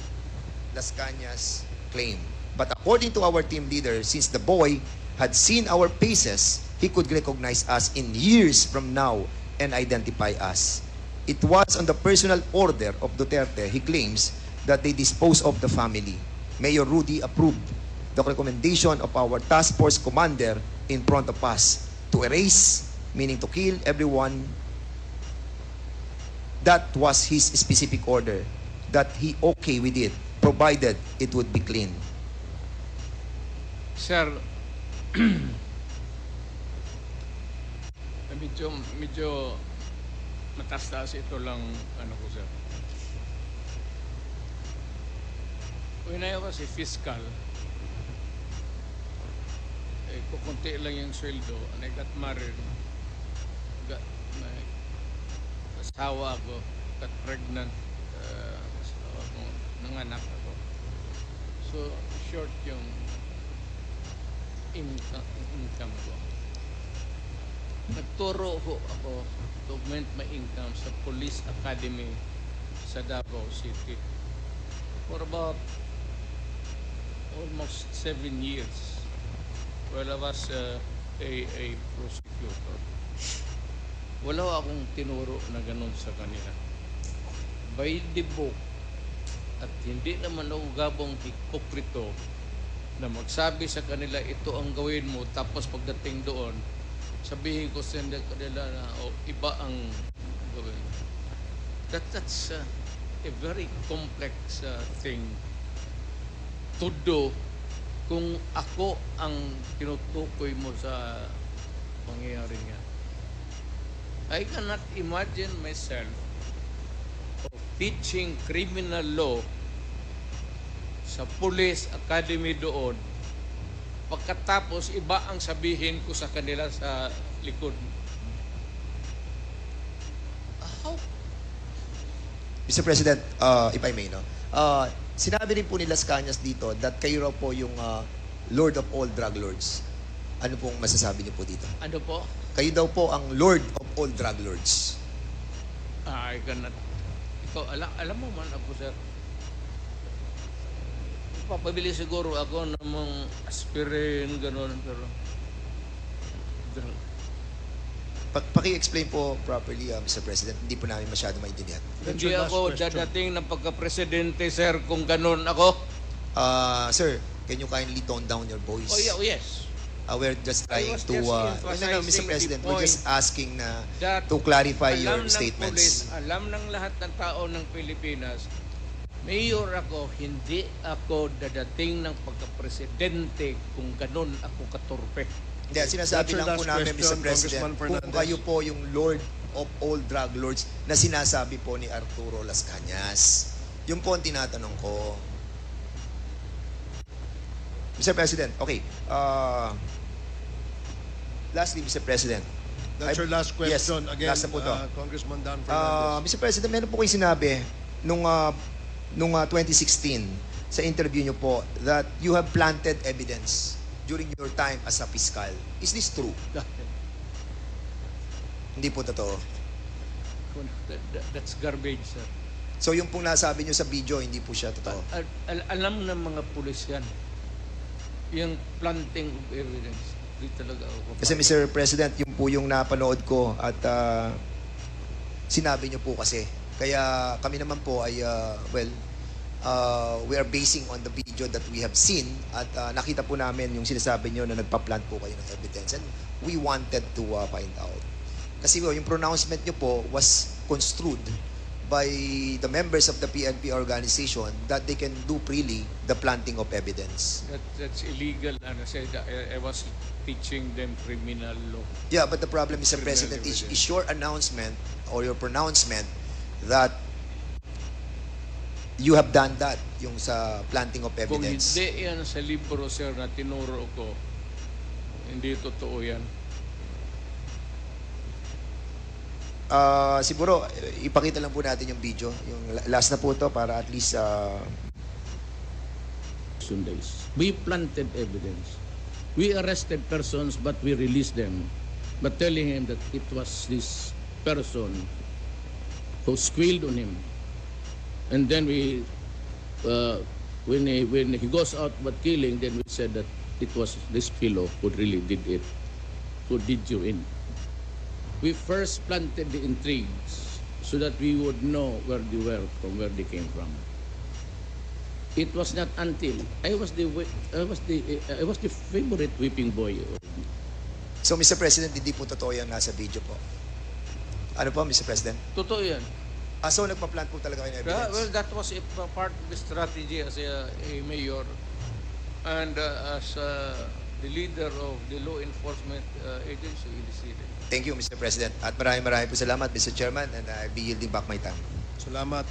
Las Cañas claim. But according to our team leader, since the boy had seen our faces, he could recognize us in years from now and identify us. It was on the personal order of Duterte, he claims, that they disposed of the family. Mayor Rudy approved the recommendation of our task force commander in front of us to erase, meaning to kill everyone. That was his specific order, that he okay with it, provided it would be clean. Sir, medyo matas-taas ito lang, ano ko, sir. When I was a fiscal, kukunti lang yung sweldo, and I got married, may asawa ako, got pregnant, asawa ko, nanganak ako. So, short yung income ko. Nagturo ho ako to augment my income sa Police Academy sa Davao City for about almost 7 years while I was a prosecutor. Wala akong tinuro na ganun sa kanila. By the book, at hindi naman ako gabong hipokrito na magsabi sa kanila ito ang gawin mo, tapos pagdating doon sabihin ko sa kanila na iba ang gawin. That's a very complex thing to do kung ako ang tinutukoy mo sa pangyayari niya. I cannot imagine myself of teaching criminal law sa Police Academy doon, pagkatapos iba ang sabihin ko sa kanila sa likod. How? Mr. President, if I may, no? Sinabi rin po ni Las Cañas dito that kayo raw po yung Lord of all drug lords. Ano pong masasabi niyo po dito? Ano po? Kayo daw po ang Lord of all drug lords. I cannot. Ikaw, alam mo man ako, sir. Papabili siguro ako ng mga aspirin, gano'n, pero Paki-explain po properly, Mr. President. Hindi po namin masyado maintindihan. hindi ako dadating ng pagka-presidente, sir, kung gano'n ako. Sir, can you kindly tone down your voice? Oh, yeah, yes. We're just trying was to... just no, emphasizing Mr. President, the we're just point asking that to clarify alam your ng statements. Pulis, alam ng lahat ng tao ng Pilipinas, mayor ako, hindi ako dadating ng pagka-presidente kung ganun ako katurpe. Hindi, sinasabi That's your lang po last namin, Mr. question, President, Congressman kung Fernandez. kayo po yung Lord of all drug lords na sinasabi po ni Arturo Las Cañas. Yung po ang tinatanong ko. Mr. President, okay. Lastly, Mr. President. That's your last Yes, question. Again, last na po to. Congressman Dan Fernandez. Mr. President, meron po kayo sinabi nung 2016 sa interview nyo po that you have planted evidence during your time as a fiscal. Is this true? Hindi po totoo. That's garbage, sir. So yung pong nasabi nyo sa video, hindi po siya totoo. Alam ng mga pulis yan. Yung planting of evidence. Hindi talaga ako. Kasi Mr. President, yung po yung napanood ko at sinabi nyo po kasi. Kaya kami naman po ay, we are basing on the video that we have seen at nakita po namin yung sinasabi nyo na nagpa-plant po kayo ng evidence and we wanted to find out. Kasi yung pronouncement nyo po was construed by the members of the PNP organization that they can do freely the planting of evidence. That's illegal. And I said I was teaching them criminal law. Yeah, but the problem, Mr. President, is your announcement or your pronouncement that you have done that, yung sa planting of Kung evidence. hindi yan sa libro, sir, na tinuro ko, hindi totoo yan. Siguro, ipakita lang po natin yung video. Yung last na po to para at least Days. We planted evidence. We arrested persons, but we released them. But telling him that it was this person who squealed on him. And then we, when he goes out but killing, then we said that it was this fellow who really did it, who did you in. We first planted the intrigues so that we would know where they were from, where they came from. It was not until I was the favorite whipping boy. So, Mr. President, hindi po totoo yung nasa video po. Ano po, Mr. President? Totoo yan. So, nagpa-plant po talaga kayo ng evidence? Well, that was a part of the strategy as a mayor and as the leader of the law enforcement agency in the city. Thank you, Mr. President. At maraming po salamat, Mr. Chairman, and I'll be yielding back my time. Salamat,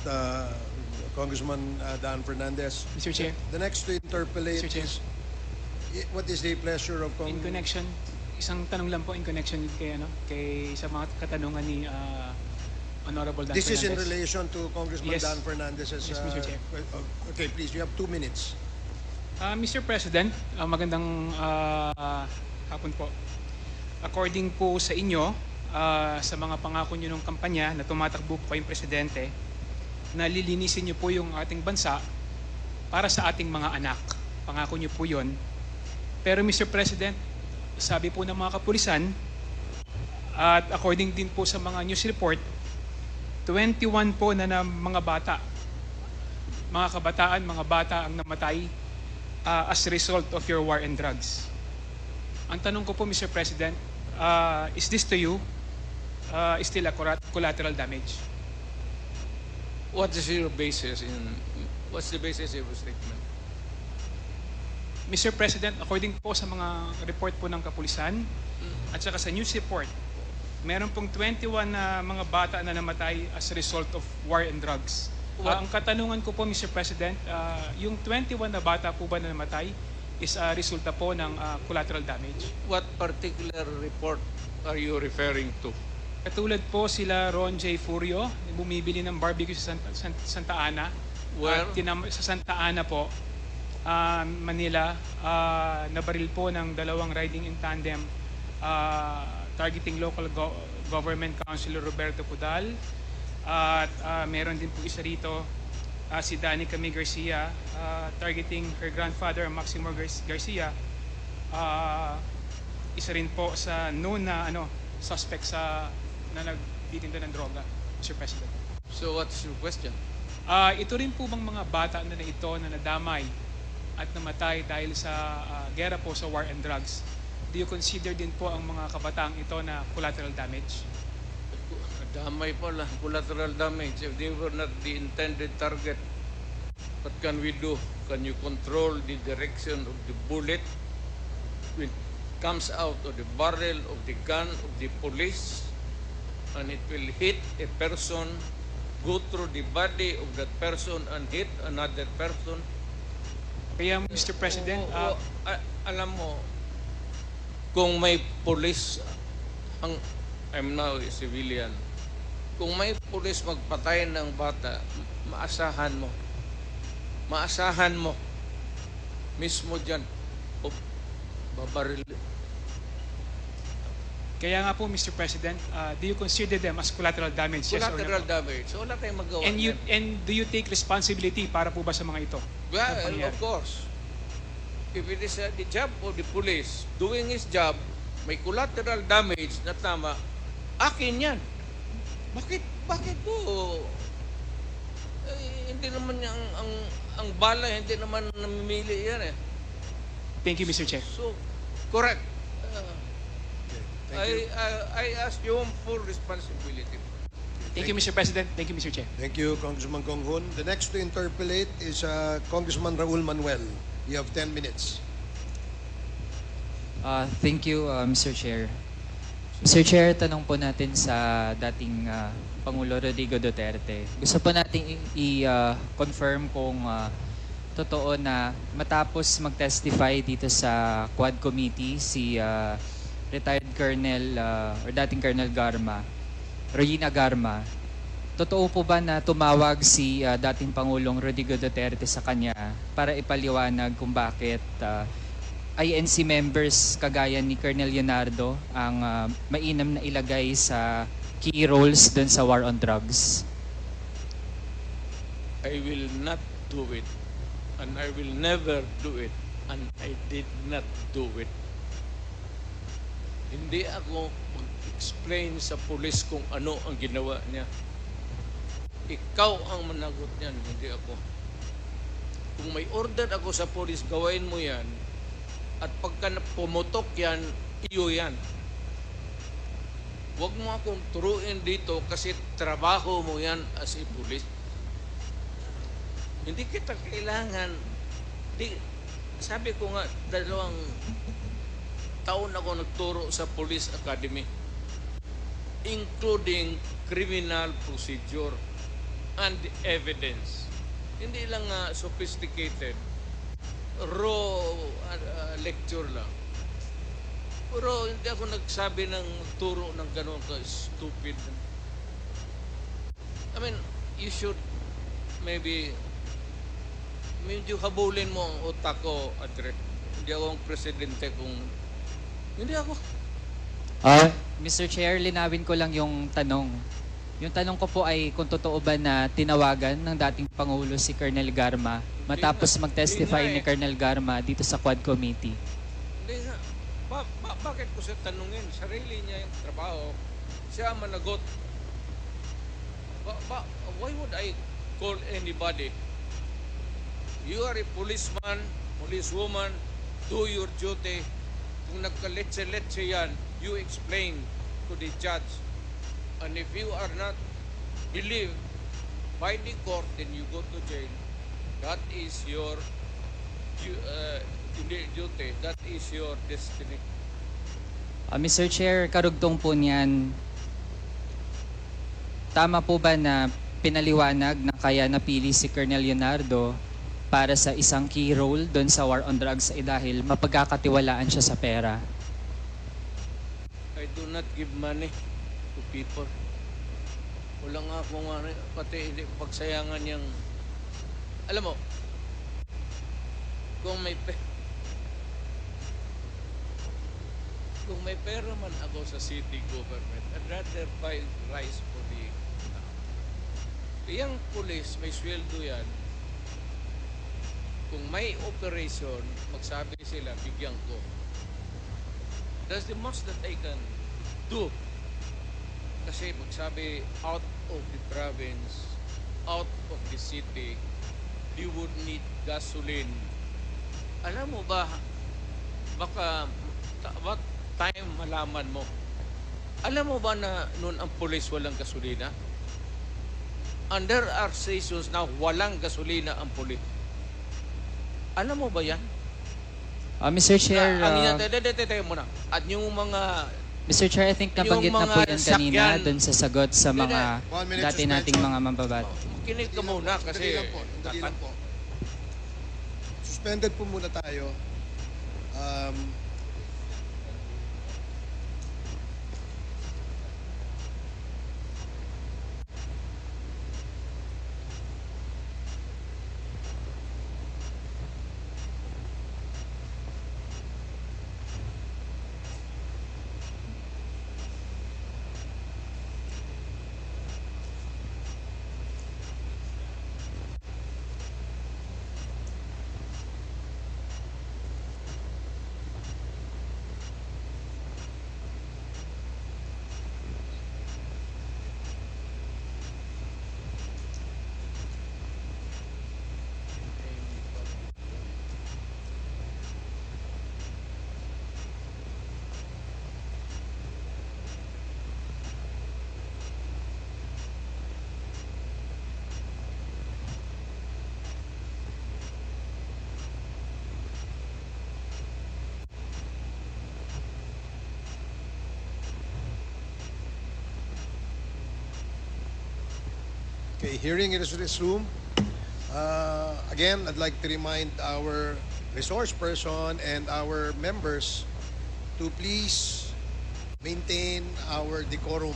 Congressman Dan Fernandez. Mr. Chair. The next to interpolate Mr. Chair. is, what is the pleasure of In connection, isang tanong lang po in connection kay sa mga katanungan ni Honorable Dan This is in Fernandez. relation to Congressman Yes. Dan Fernandez's... Yes, Mr. Chair. Okay, please, you have 2 minutes. Mr. President, magandang hapon po. According po sa inyo, sa mga pangako nyo ng kampanya na tumatakbo po kayong presidente, na lilinisin nyo po yung ating bansa para sa ating mga anak. Pangako nyo po yun. Pero Mr. President, sabi po ng mga kapulisan, at according din po sa mga news report, 21 po na mga bata, mga kabataan, mga bata ang namatay as a result of your war and drugs. Ang tanong ko po, Mr. President, is this to you still a collateral damage? What is your basis what's the basis of your statement? Mr. President, according po sa mga report po ng kapulisan at saka sa news report, meron pong 21 na mga bata na namatay as a result of war and drugs. Ang katanungan ko po, Mr. President, yung 21 na bata po ba na namatay is resulta po ng collateral damage? What particular report are you referring to? Katulad po sila Ron J. Furio, bumibili ng barbecue sa Santa Ana. Where? Sa Santa Ana po, Manila, nabaril po ng dalawang riding in tandem targeting local government councilor Roberto Pudal. At meron din po isa rito, si Danny Camille Garcia, targeting her grandfather, Maximo Garcia. Isa rin po sa known na suspect na nagtitinda ng droga, Mr. President. So what's your question? Ito rin po bang mga bata na ito na nadamay at namatay dahil sa gera po sa war and drugs, do you consider din po ang mga kabataang ito na collateral damage? Damay pala, collateral damage. If they were not the intended target, what can we do? Can you control the direction of the bullet when it comes out of the barrel of the gun of the police and it will hit a person, go through the body of that person and hit another person? Kaya Mr. President, alam mo, kung may police, I'm now a civilian, kung may police magpatay ng bata, maasahan mo, mismo dyan, babaril. kaya nga po Mr. President, do you consider them as collateral damage? Yes or no? Collateral damage. So wala tayong magawa. And do you take responsibility para po ba sa mga ito? Well, of course. If it is the job of the police doing his job, may collateral damage na tama, akin yan. Bakit po Hindi naman ang bala, hindi naman namimili yan eh. Thank you, Mr. Chair. So, correct. Thank you. I ask you full responsibility. Thank you, Mr. President. Thank you, Mr. Chair. Thank you, Congressman Kong Hun. The next to interpolate is Congressman Raul Manuel. You have 10 minutes. Thank you, Mr. Chair. Mr. Chair, tanong po natin sa dating Pangulo Rodrigo Duterte. Gusto po natin i-confirm kung totoo na matapos mag-testify dito sa Quad Committee si retired Colonel or dating Colonel Regina Garma, totoo po ba na tumawag si dating Pangulong Rodrigo Duterte sa kanya para ipaliwanag kung bakit INC members kagaya ni Colonel Leonardo ang mainam na ilagay sa key roles dun sa war on drugs? I will not do it. And I will never do it. And I did not do it. Hindi ako mag-explain sa pulis kung ano ang ginawa niya. Ikaw ang managot niyan, hindi ako. Kung may order ako sa pulis, gawain mo yan. At pagka pumutok yan, iyo yan. Huwag mo akong turuin dito kasi trabaho mo yan as a pulis. Hindi kita kailangan. Sabi ko nga, 2 taon ako nagturo sa Police Academy, including criminal procedure and evidence. Hindi lang sophisticated, raw lecture lang. Pero hindi ako nagsabi ng turo ng gano'n ka-stupid. I mean, you should maybe medyo habulin mo ang utak ko, Andre. Hindi ako ang presidente kung hindi ako. Mr. Chair, linawin ko lang yung tanong. Yung tanong ko po ay kung totoo ba na tinawagan ng dating Pangulo si Colonel Garma matapos mag-testify ni Colonel Garma dito sa Quad Committee. Hindi nga. Bakit ko siya tanungin? Sarili niya yung trabaho. Siya ang managot. Why would I call anybody? You are a policeman, policewoman, do your duty. Kung nagkaletse-letse yan, you explain to the judge. And if you are not believed by the court, then you go to jail. That is your duty. That is your destiny. Mr. Chair, karugtong po niyan, tama po ba na pinaliwanag na kaya napili si Colonel Leonardo para sa isang key role doon sa war on drugs ay dahil mapagkakatiwalaan siya sa pera? I do not give money to people. Wala nga akong pati pagsayangan yung... Alam mo, kung may pera man ako sa city government, I'd rather buy rice for the... Yung police, may sweldo yan. Kung may operation, magsabi sila, bigyan ko. That's the most that I can do. Kasi magsabi, out of the province, out of the city, you would need gasoline. Alam mo ba, baka, what time malaman mo? Alam mo ba na noon ang police walang gasolina? And there are stations na walang gasolina ang police. Alam mo ba yan? Mr. Chair, muna. At yung mga... Mr. Chair, I think nabanggit na po yan kanina doon sa sagot sa mga 1 minute dati nating suspension. mga mambabat. Kinig ka muna kasi... Dali lang po. Suspended po muna tayo. Okay, hearing is resumed. Again, I'd like to remind our resource person and our members to please maintain our decorum.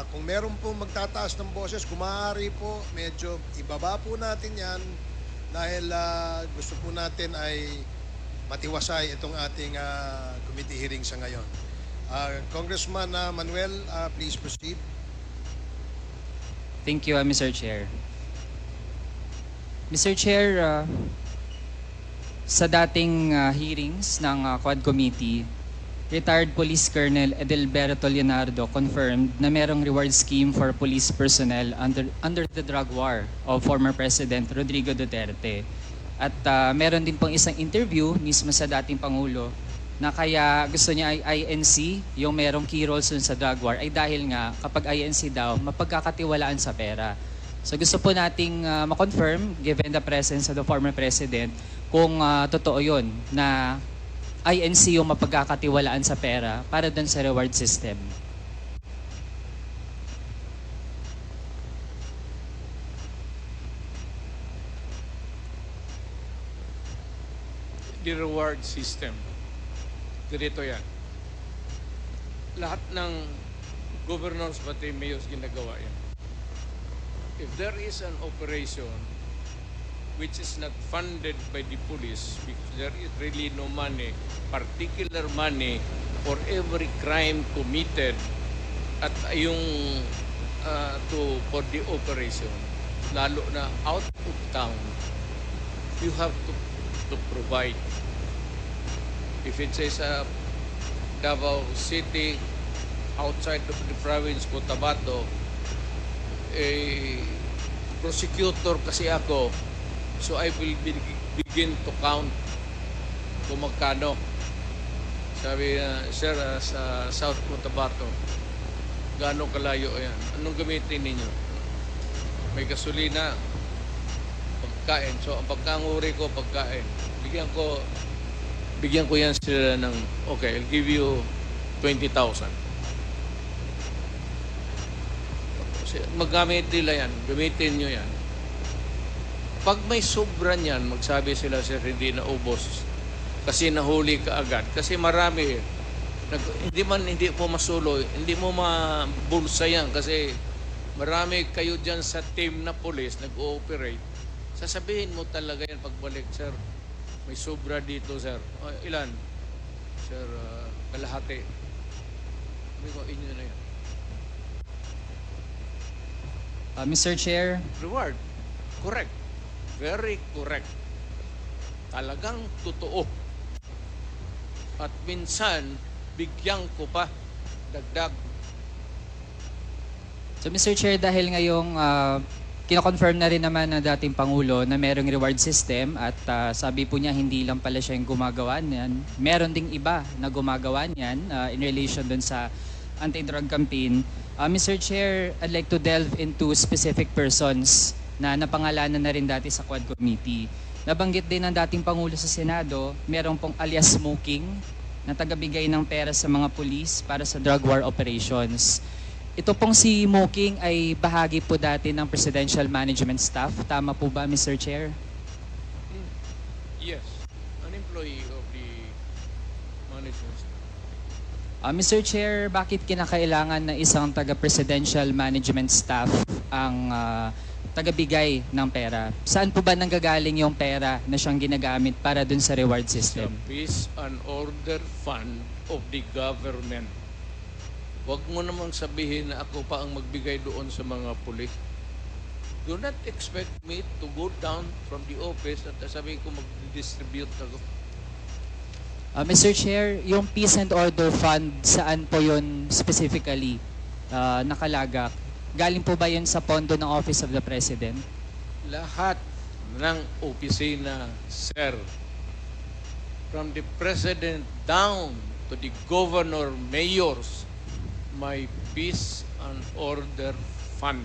Kung meron po magtataas ng boses, kung maaari po, medyo ibaba po natin yan dahil gusto po natin ay matiwasay itong ating committee hearing sa ngayon. Congressman Manuel, please proceed. Thank you, Mr. Chair. Mr. Chair, sa dating hearings ng Quad Committee, retired Police Colonel Edelberto Leonardo confirmed na merong reward scheme for police personnel under the drug war of former President Rodrigo Duterte. At meron din pong isang interview mismo sa dating Pangulo na kaya gusto niya ay INC, yung merong key roles dun sa drug war, ay dahil nga kapag INC daw, mapagkakatiwalaan sa pera. So gusto po nating ma-confirm, given the presence of the former President, kung totoo yun na INC yung mapagkakatiwalaan sa pera para dun sa reward system. The reward system. Ganito yan. Lahat ng governors pati mayors ginagawa yan. If there is an operation which is not funded by the police because there is really no money, particular money for every crime committed at yung for the operation, lalo na out of town, you have to provide. If it says Davao City, outside of the province, Cotabato, prosecutor kasi ako, so I will begin to count kung magkano. Sabi na, sir, sa South Cotabato, gaano kalayo yan? Anong gamitin ninyo? May gasolina, pagkain. So, ang pagkanguri ko, pagkain. Bigyan ko yan sila ng, okay, I'll give you 20,000. Maggamit nila yan, gamitin nyo yan. Pag may sobra niyan, magsabi sila, sir, hindi na ubos. Kasi nahuli ka agad. Kasi marami, hindi mo masuloy, hindi mo mabulsa yan. Kasi marami kayo dyan sa team na police, nag-ooperate. Sasabihin mo talaga yan pagbalik, sir, may sobra dito, sir. Ilan? Sir, kalahati. Sabi ko, inyo na yan. Mr. Chair, Reward. Correct. Very correct. Talagang totoo. At minsan, bigyan ko pa dagdag. so Mr. Chair, dahil ngayong kino-confirm na rin naman ng dating Pangulo na merong reward system at sabi po niya hindi lang pala siya yung gumagawa niyan. Meron ding iba na gumagawa niyan in relation dun sa anti-drug campaign. Mr. Chair, I'd like to delve into specific persons na napangalanan na rin dati sa Quad Committee. Nabanggit din ng dating Pangulo sa Senado, merong pong alias Smoking na tagabigay ng pera sa mga pulis para sa drug war operations. Ito pong si Smoking ay bahagi po dati ng Presidential Management Staff. Tama po ba, Mr. Chair? Yes. An employee of the management staff. Mr. Chair, bakit kinakailangan na isang taga-presidential management staff ang tagabigay ng pera? Saan po ba nanggagaling yung pera na siyang ginagamit para dun sa reward system? The Peace and Order Fund of the government. Huwag mo namang sabihin na ako pa ang magbigay doon sa mga pulis. Do not expect me to go down from the office at sabihin ko mag-distribute ako. Mr. Chair, yung Peace and Order Fund, saan po yun specifically nakalagak? Galing po ba yun sa pondo ng Office of the President? Lahat ng opisina, sir, from the President down to the Governor, Mayors, may Peace and Order Fund.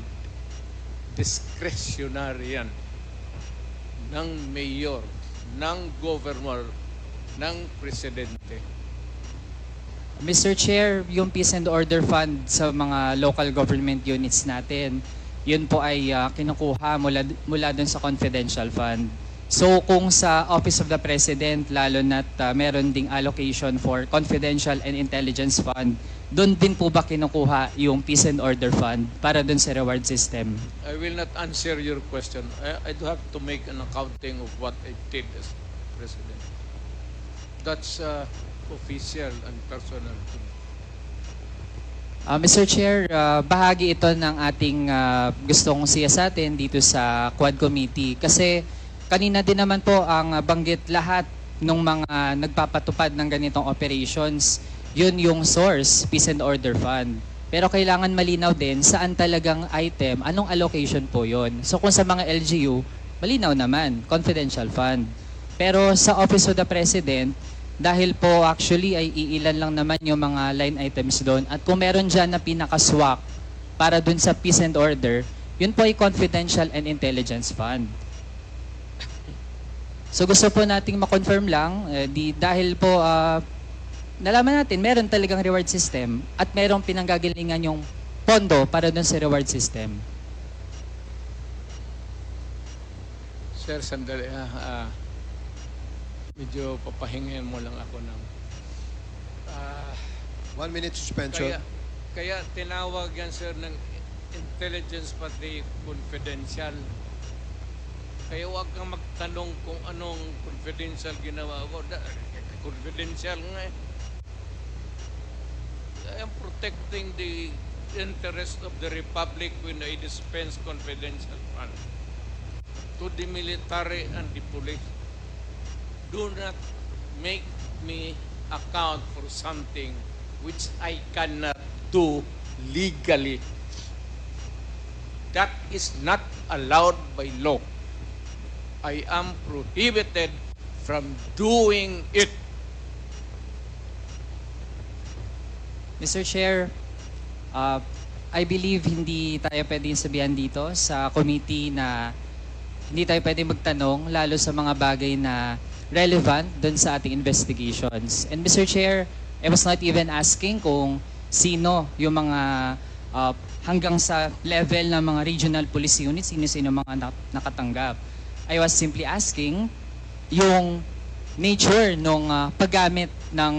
Discretionary yan. Ng Mayor, ng Governor, ng Presidente. Mr. Chair, yung Peace and Order Fund sa mga local government units natin, yun po ay kinukuha mula dun sa confidential fund. So kung sa Office of the President, lalo na't meron ding allocation for confidential and intelligence fund, doon din po ba kinukuha yung peace and order fund para doon sa reward system? I will not answer your question. I do have to make an accounting of what I did as president. That's official and personal to me. Mr. Chair, bahagi ito ng ating gustong siyasatin dito sa Quad Committee kasi kanina din naman po ang banggit lahat ng mga nagpapatupad ng ganitong operations. Yun yung source, Peace and Order Fund. Pero kailangan malinaw din saan talagang item, anong allocation po yun. So kung sa mga LGU, malinaw naman, confidential fund. Pero sa Office of the President, dahil po actually ay iilan lang naman yung mga line items doon. At kung meron dyan na pinakaswak para dun sa Peace and Order, yun po ay confidential and intelligence fund. So gusto po nating ma-confirm lang, dahil po nalaman natin meron talagang reward system at merong pinanggagalingan yung pondo para dun sa reward system. Sir, sandali. Medyo papahingin mo lang ako ng 1 minute suspension. Kaya tinawag yan, sir, ng intelligence pati confidential. Kaya huwag kang magtanong kung anong confidential ginawa ko. Confidential nga eh. I am protecting the interest of the Republic when I dispense confidential funds to the military and the police. Do not make me account for something which I cannot do legally. That is not allowed by law. I am prohibited from doing it. Mr. Chair, I believe hindi tayo pwedeng sabihan dito sa committee na hindi tayo pwedeng magtanong lalo sa mga bagay na relevant dun sa ating investigations. And Mr. Chair, I was not even asking kung sino yung mga hanggang sa level ng mga regional police units, sino-sino mga nakatanggap. I was simply asking yung nature ng paggamit ng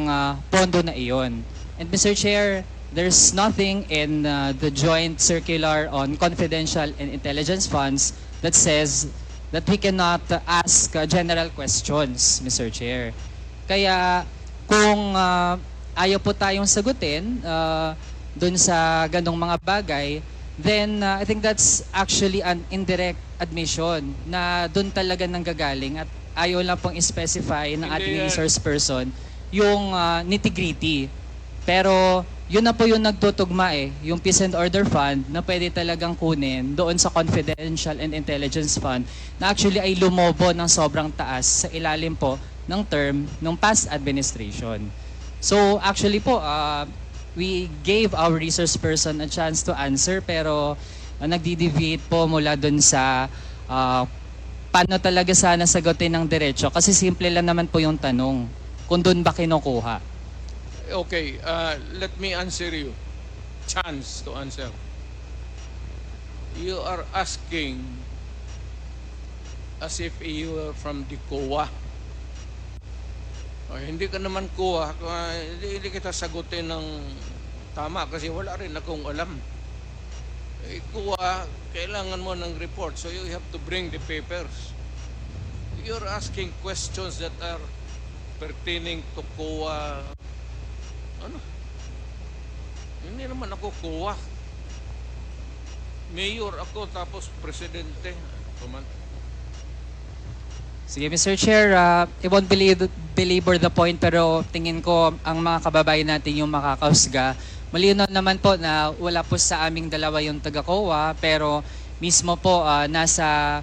pondo na iyon. And Mr. Chair, there's nothing in the joint circular on confidential and intelligence funds that says that we cannot ask general questions, Mr. Chair. Kaya kung ayaw po tayong sagutin dun sa ganong mga bagay, then I think that's actually an indirect admission na dun talaga nanggagaling at ayaw lang pong specify ng ating resource person yung nitty-gritty. Pero yun na po yung nagtutugma yung Peace and Order Fund na pwede talagang kunin doon sa Confidential and Intelligence Fund na actually ay lumobo ng sobrang taas sa ilalim po ng term ng past administration. So actually po, we gave our resource person a chance to answer pero nagdi-deviate po mula doon sa paano talaga sana sagutin ng diretso kasi simple lang naman po yung tanong kung doon ba kinukuha. Okay, let me answer you. Chance to answer. You are asking as if you are from the COA. Hindi ka naman COA, hindi kita sagutin ng tama kasi wala rin akong alam. COA, kailangan mo ng report, so you have to bring the papers. You're asking questions that are pertaining to COA. Ano? Hindi naman ako COA. Mayor ako tapos presidente. Sige, Mr. Chair, I won't belabor the point pero tingin ko ang mga kababayan natin yung makakahusga. Malinaw naman po na wala po sa aming dalawa yung taga-COA pero mismo po nasa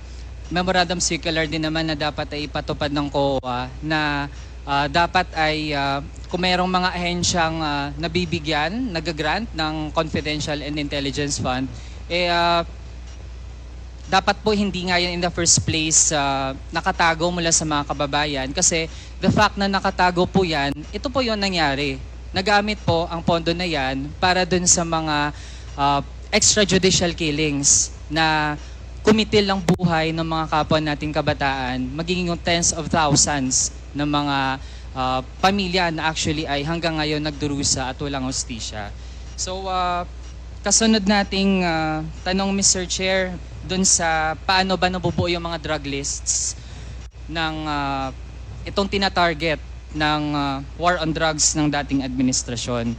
memorandum circular din naman na dapat ay ipatupad ng COA na dapat ay kung mayroong mga ahensyang nabibigyan, nag-grant ng Confidential and Intelligence Fund, dapat po hindi nga yan in the first place nakatago mula sa mga kababayan kasi the fact na nakatago po yan, ito po yung nangyari. Nagamit po ang pondo na yan para dun sa mga extrajudicial killings. na kumitil ang buhay ng mga kapwa nating kabataan, magiging yung tens of thousands ng mga pamilya na actually ay hanggang ngayon nagdurusa at walang hustisya. So, kasunod nating tanong, Mr. Chair, dun sa paano ba nabubuo yung mga drug lists ng itong tina-target ng war on drugs ng dating administrasyon.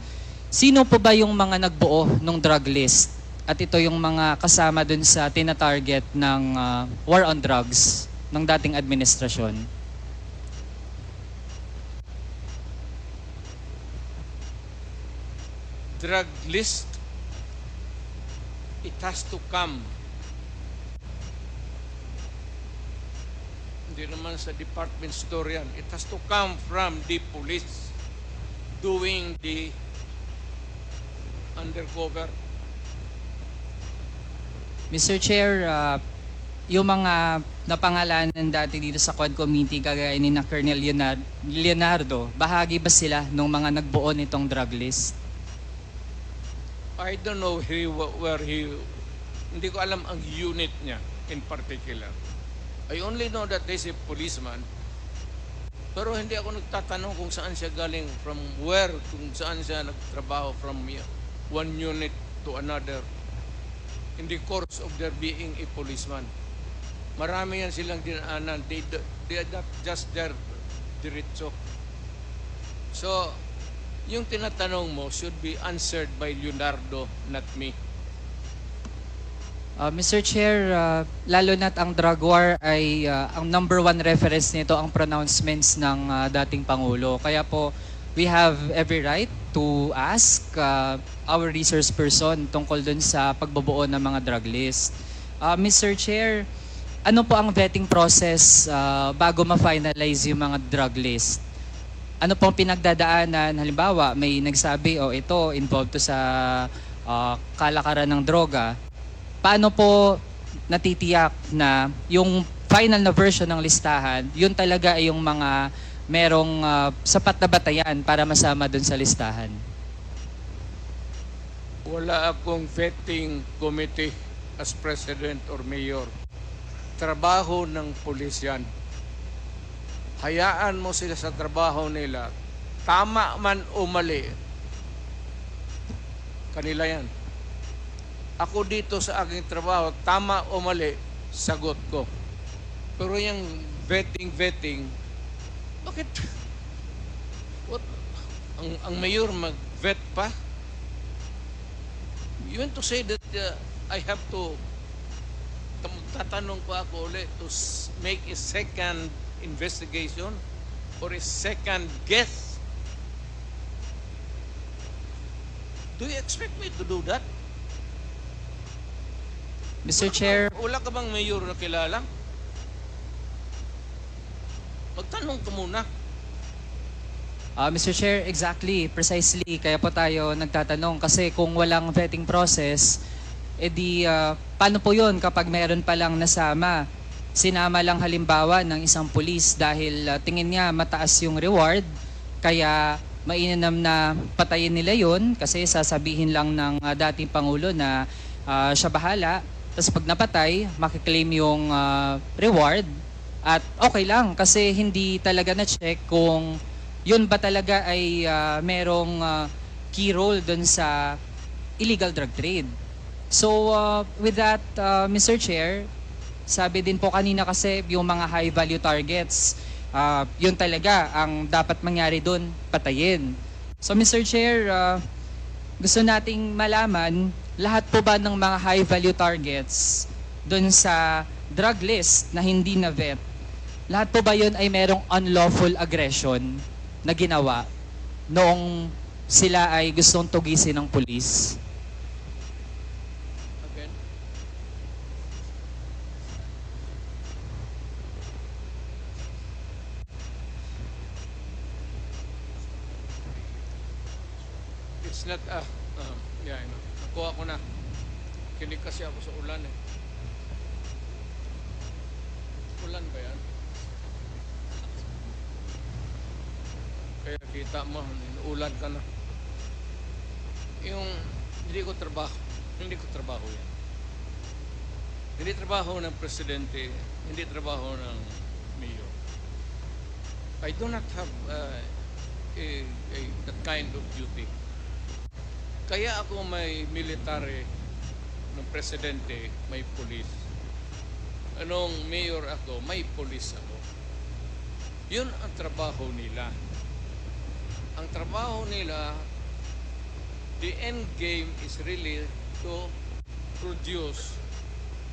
Sino po ba yung mga nagbuo ng drug list? At ito yung mga kasama dun sa tina-target ng war on drugs ng dating administrasyon. Drug list, it has to come. Hindi naman sa department store yan. It has to come from the police doing the undercover. Mr. Chair, yung mga napangalanan dati dito sa Quad Committee, kagaya ni na Colonel Leonardo, bahagi ba sila ng mga nagbuo nitong drug list? I don't know where he, hindi ko alam ang unit niya in particular. I only know that he's a policeman. Pero hindi ako nagtatanong kung saan siya galing, from where, kung saan siya nagtrabaho from one unit to another in the course of their being a policeman. Marami yan silang dinaanan. They are not just there diretso. So, yung tinatanong mo should be answered by Leonardo, not me. Mr. Chair, lalo na't ang drug war ay ang number one reference nito ang pronouncements ng dating Pangulo. Kaya po, we have every right to ask our resource person tungkol dun sa pagbubuo ng mga drug list. Mr. Chair, ano po ang vetting process bago ma-finalize yung mga drug list? Ano pong pinagdadaanan? Halimbawa, may nagsabi, ito, involved to sa kalakaran ng droga. Paano po natitiyak na yung final na version ng listahan, yun talaga ay yung mga merong sapat na batayan para masama dun sa listahan? Wala akong vetting committee as president or mayor. Trabaho ng pulis yan. Hayaan mo sila sa trabaho nila. Tama man o mali, kanila yan. Ako dito sa aking trabaho, tama o mali, sagot ko. Pero yung vetting, bakit? What? Ang mayor mag-vet pa? You want to say that I have to, tatanong pa ako ulit to make a second investigation or a second guess? Do you expect me to do that? Mr. Chair, Wala ka bang mayor na kilala? Magtanong ka muna. Mr. Chair, exactly, precisely. Kaya po tayo nagtatanong kasi kung walang vetting process, edi paano po yun kapag meron palang nasama? Sinama lang halimbawa ng isang pulis dahil tingin niya mataas yung reward, kaya mainam na patayin nila yun kasi sasabihin lang ng dating Pangulo na siya bahala. Tapos pag napatay, makiklaim yung reward at okay lang kasi hindi talaga na-check kung yun ba talaga ay merong key role dun sa illegal drug trade. So with that, Mr. Chair, sabi din po kanina kasi yung mga high value targets, yun talaga ang dapat mangyari dun, patayin. So Mr. Chair, gusto nating malaman, lahat po ba ng mga high value targets dun sa drug list na hindi na vet, lahat po ba yun ay merong unlawful aggression na ginawa noong sila ay gustong tugisin ng pulis? Again. It's not yeah, I know. Nakuha ko na. Kinig kasi ako sa ulan eh. Ulan ba yan? Kaya kita mo, ulan ka na. Yung hindi ko trabaho yan. Hindi trabaho ng presidente, hindi trabaho ng mayor. I do not have that kind of duty. Kaya ako may military ng presidente, may police. Anong mayor ako, may police ako. Yun ang trabaho nila. Ang trabaho nila, the end game is really to produce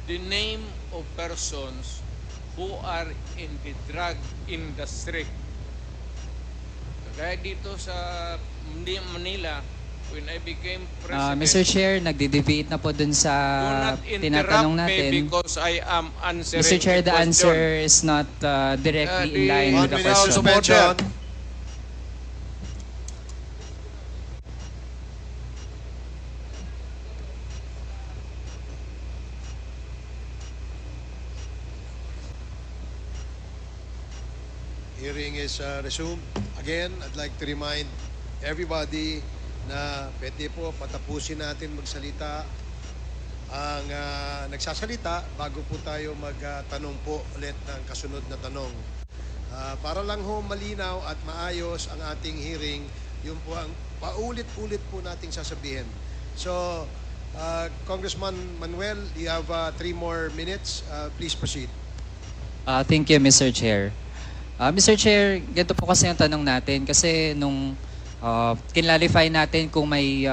the name of persons who are in the drug industry. Kaya dito sa Manila, when I became president, Mr. Chair, nagdi-debate na po dun sa do not tinatanong interrupt me natin. because I am answering Mr. Chair, a the question. answer is not directly in line One with the minute question. suspension. Hearing is resumed. Again, I'd like to remind everybody na pwede po patapusin natin magsalita ang nagsasalita bago po tayo magtanong po ulit ng kasunod na tanong. Para lang ho malinaw at maayos ang ating hearing, yun po ang paulit-ulit po nating sasabihin. So, Congressman Manuel, you have 3 more minutes. Please proceed. Thank you, Mr. Chair. Mr. Chair, ganito po kasi yung tanong natin kasi nung kinlarify natin kung may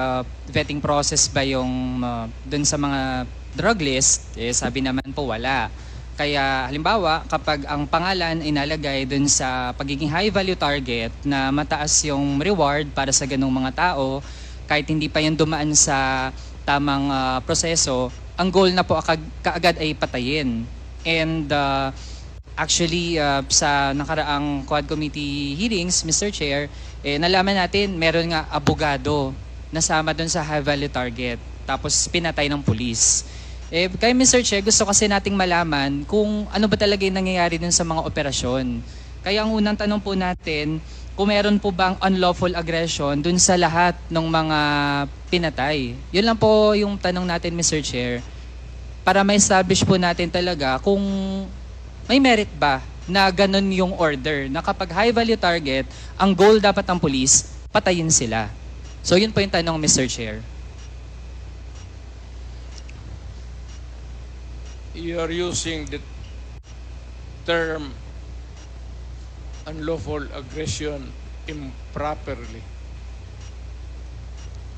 vetting process ba yung dun sa mga drug list, sabi naman po wala. Kaya halimbawa, kapag ang pangalan inalagay dun sa pagiging high value target na mataas yung reward para sa ganung mga tao, kahit hindi pa yung dumaan sa tamang proseso, ang goal na po kaagad ay patayin. And actually, sa nakaraang Quad Committee hearings, Mr. Chair, nalaman natin meron nga abogado nasama dun sa high value target tapos pinatay ng pulis. Kaya Mr. Chair, gusto kasi nating malaman kung ano ba talaga yung nangyayari dun sa mga operasyon. Kaya ang unang tanong po natin, kung meron po bang unlawful aggression dun sa lahat ng mga pinatay. Yun lang po yung tanong natin, Mr. Chair, para ma-establish po natin talaga kung may merit ba na ganun yung order, na kapag high value target, ang goal dapat ng police, patayin sila. So yun po yung tanong, Mr. Chair. You are using the term unlawful aggression improperly.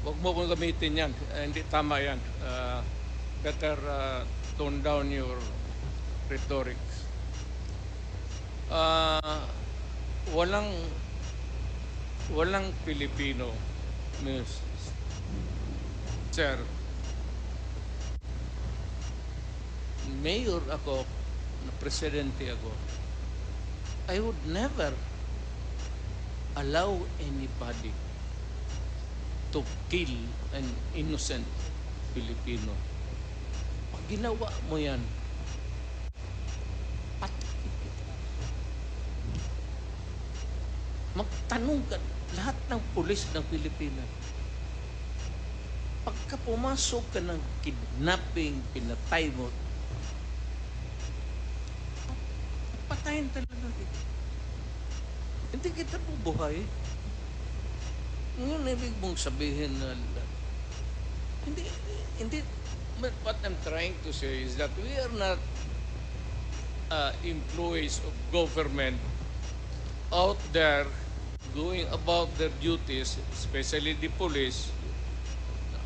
Huwag mo kong gamitin yan. Hindi tama yan. Better tone down your rhetorics. Walang Pilipino, Sir. Mayor ako, na presidente ako, I would never allow anybody to kill an innocent Filipino. Pag ginawa mo yan, magtanong ka lahat ng pulis ng Pilipinas. Pagka pumasok ka ng kidnapping, pinatay mo, patayin talaga kita. Hindi kita bubuhay. Ngayon, ibig mong sabihin na hindi, what I'm trying to say is that we are not employees of government out there going about their duties, especially the police.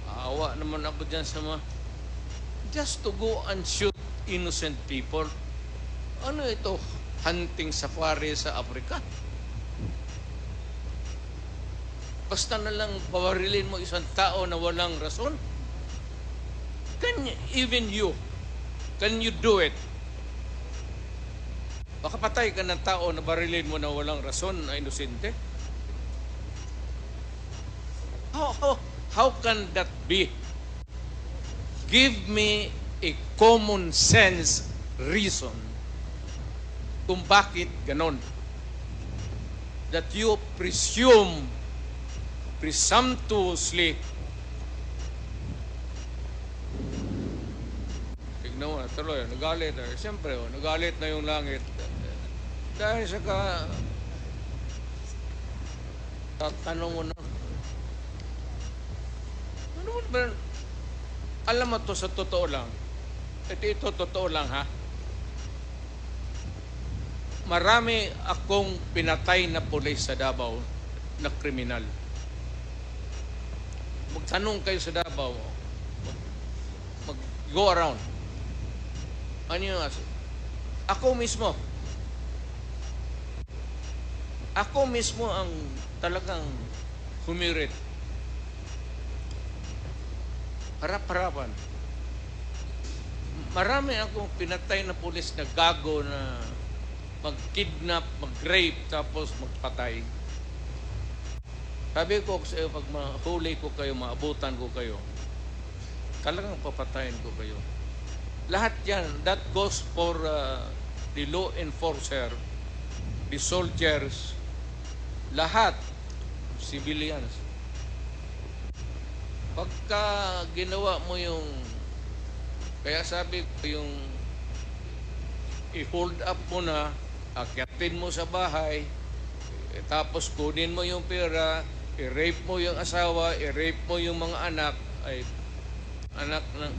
Naawa naman ako dyan sa mga just to go and shoot innocent people. Ano ito? Hunting safari sa Africa? Basta na lang pawarilin mo isang tao na walang rason? Even you, can you do it? Baka patay ka ng tao na barilin mo na walang rason, na inosente? How can that be? Give me a common sense reason kung bakit ganon. That you presumptuously, tignan mo, tuloy, nagalit. Siyempre, nagalit na yung langit. Dahil sa tatanong mo na, ano ba, alam mo to sa totoo lang, ito totoo lang ha, marami akong pinatay na pulis sa Davao na kriminal. Magtanong kayo sa Davao, mag-go around. Ano yung ako mismo ang talagang humirit. Harap-harapan. Marami akong pinatay na pulis na gago na mag-kidnap, mag-rape, tapos magpatay. Sabi ko sa iyo, pag mahuli ko kayo, maabutan ko kayo, talagang papatayin ko kayo. Lahat yan, that goes for the law enforcer, the soldiers, lahat, civilians. Pagka ginawa mo yung, kaya sabi ko yung i-hold up mo na, akyatin mo sa bahay, tapos kunin mo yung pera, i-rape mo yung asawa, i-rape mo yung mga anak, ay anak ng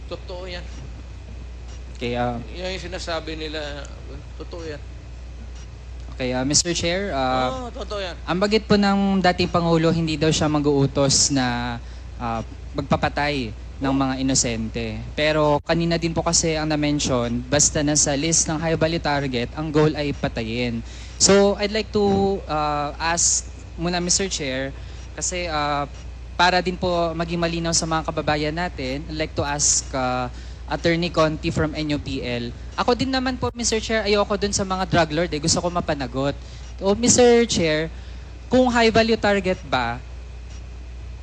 totoo yan. Kaya Yan yung sinasabi nila, totoo yan. kaya Mr. Chair, Oo, totoo yan. ang bagit po ng dating Pangulo, hindi daw siya mag-uutos na magpapatay ng mga inosente. Pero kanina din po kasi ang na-mention, basta nasa list ng high value target, ang goal ay patayin. So I'd like to ask muna Mr. Chair, kasi para din po maging malinaw sa mga kababayan natin, I'd like to ask Attorney Conti from NUPL. Ako din naman po, Mr. Chair, ayoko dun sa mga drug lord. Gusto ko mapanagot. So, Mr. Chair, kung high value target ba,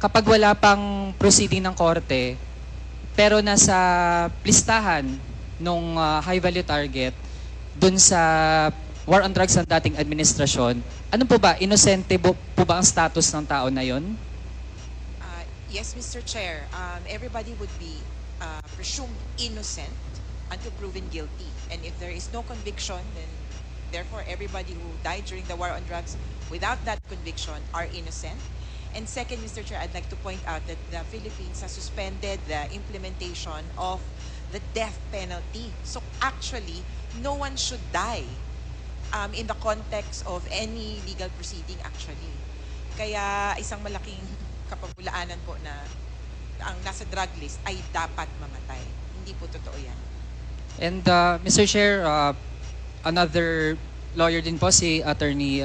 kapag wala pang proceeding ng korte, pero nasa listahan ng high value target, dun sa war on drugs ng dating administrasyon, ano po ba, inosente po ba ang status ng tao na yon? Yes, Mr. Chair. Everybody would be presumed innocent until proven guilty. And if there is no conviction, then therefore everybody who died during the war on drugs without that conviction are innocent. And second, Mr. Chair, I'd like to point out that the Philippines has suspended the implementation of the death penalty. So actually, no one should die in the context of any legal proceeding actually. Kaya isang malaking kapabulaanan po na ang nasa drug list ay dapat mamatay. Hindi po totoo yan. And Mr. Chair, another lawyer din po, si Attorney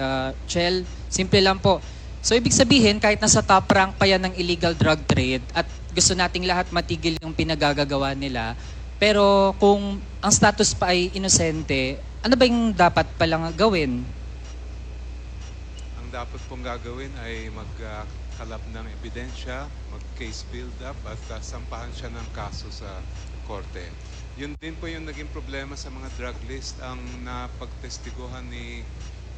Chel. Simple lang po. So ibig sabihin, kahit nasa top rank pa yan ng illegal drug trade at gusto nating lahat matigil yung pinagagagawa nila, pero kung ang status pa ay inosente, ano ba yung dapat palang gawin? Ang dapat pong gagawin ay magkalap ng ebidensya, mag-case build-up at sampahan siya ng kaso sa korte. Yun din po yung naging problema sa mga drug list. Ang napagtestiguhan ni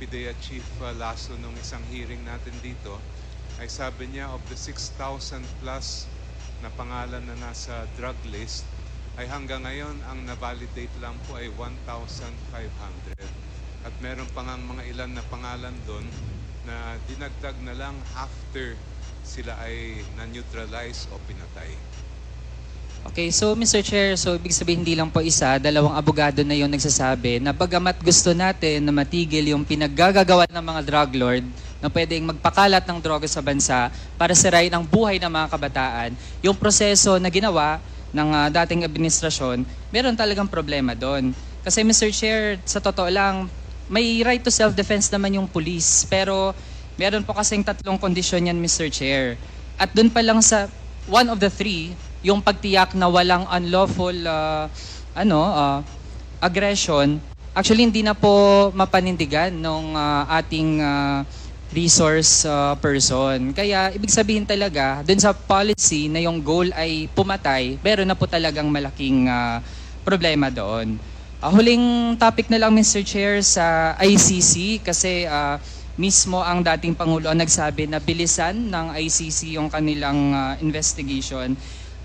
PIDEA Chief Lasso nung isang hearing natin dito ay sabi niya of the 6,000 plus na pangalan na nasa drug list ay hanggang ngayon ang na-validate lang po ay 1,500. At meron pang mga ilan na pangalan doon na dinagdag na lang after sila ay na-neutralize o pinatay. Okay, so Mr. Chair, so ibig sabihin hindi lang po isa, dalawang abogado na yung nagsasabi na bagamat gusto natin na matigil yung pinaggagawa ng mga drug lord na pwedeng magpakalat ng droga sa bansa para sirain ang buhay ng mga kabataan, yung proseso na ginawa ng dating administrasyon, meron talagang problema doon. Kasi Mr. Chair, sa totoo lang, may right to self-defense naman yung police, pero meron po kasing tatlong kondisyon yan, Mr. Chair. At doon pa lang sa one of the three, yung pagtiyak na walang unlawful aggression, actually hindi na po mapanindigan ng ating resource person. Kaya ibig sabihin talaga, dun sa policy na yung goal ay pumatay, meron na po talagang malaking problema doon. Huling topic na lang, Mr. Chair, sa ICC, kasi mismo ang dating Pangulo ang nagsabi na bilisan ng ICC yung kanilang investigation.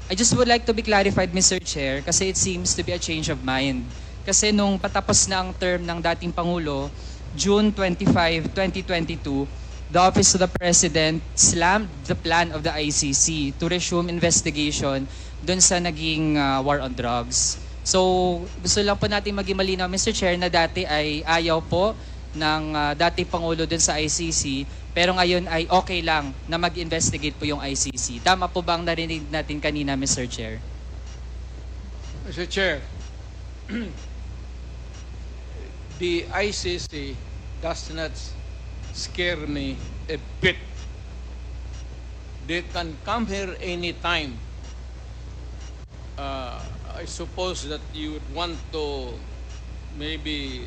I just would like to be clarified, Mr. Chair, kasi it seems to be a change of mind. Kasi nung patapos na ang term ng dating Pangulo, June 25, 2022, the Office of the President slammed the plan of the ICC to resume investigation dun sa naging war on drugs. So, gusto lang po natin maging malinaw, Mr. Chair, na dati ay ayaw po ng dating Pangulo dun sa ICC, pero ngayon ay okay lang na mag-investigate po yung ICC. Tama po ba ang narinig natin kanina, Mr. Chair? Mr. Chair, the ICC does not scare me a bit. They can come here anytime. I suppose that you would want to maybe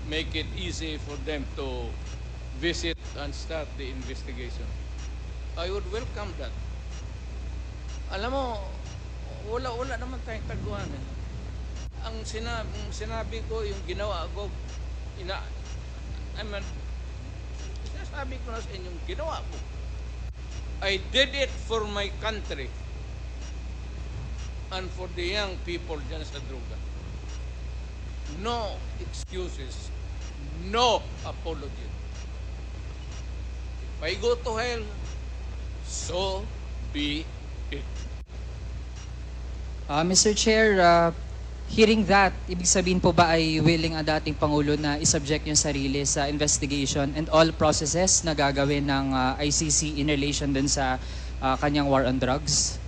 make it easy for them to visit and start the investigation. I would welcome that. Alam mo, wala naman tayong taguan. Ang sinabi ko, yung ginawa ko, sinasabi ko na sa inyong ginawa ko. I did it for my country and for the young people dyan sa droga. No excuses, no apology. If I go to hell, so be it. Mr. Chair, hearing that, ibig sabihin po ba ay willing ang dating Pangulo na isubject yung sarili sa investigation and all processes na gagawin ng ICC in relation dun sa kanyang war on drugs?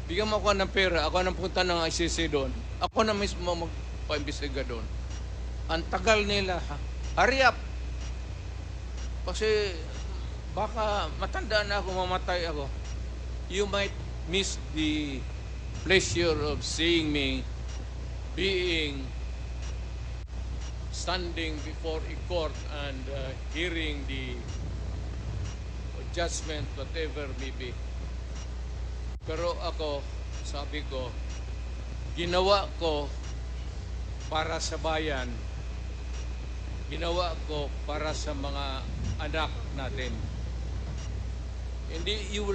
Bigyan mo ako ng pera, ako nang punta ng ICC doon. Ako na mismo magpa-imbestiga doon. Ang tagal nila, hurry up! Kasi baka matanda na ako, mamatay ako. You might miss the pleasure of seeing me standing before a court and hearing the judgment, whatever may be. Pero ako, sabi ko, ginawa ko para sa bayan, ginawa ko para sa mga anak natin. Hindi, you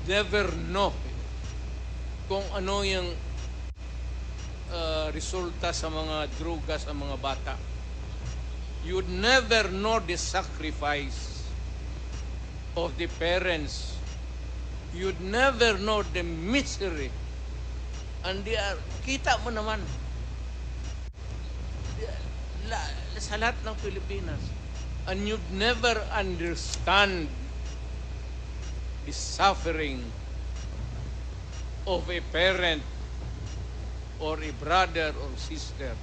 never know kung ano yung resulta sa mga droga sa mga bata. You would never know the sacrifice of the parents. You'd never know the misery. And kita mo naman sa lahat ng Pilipinas. And you'd never understand the suffering of a parent or a brother or sister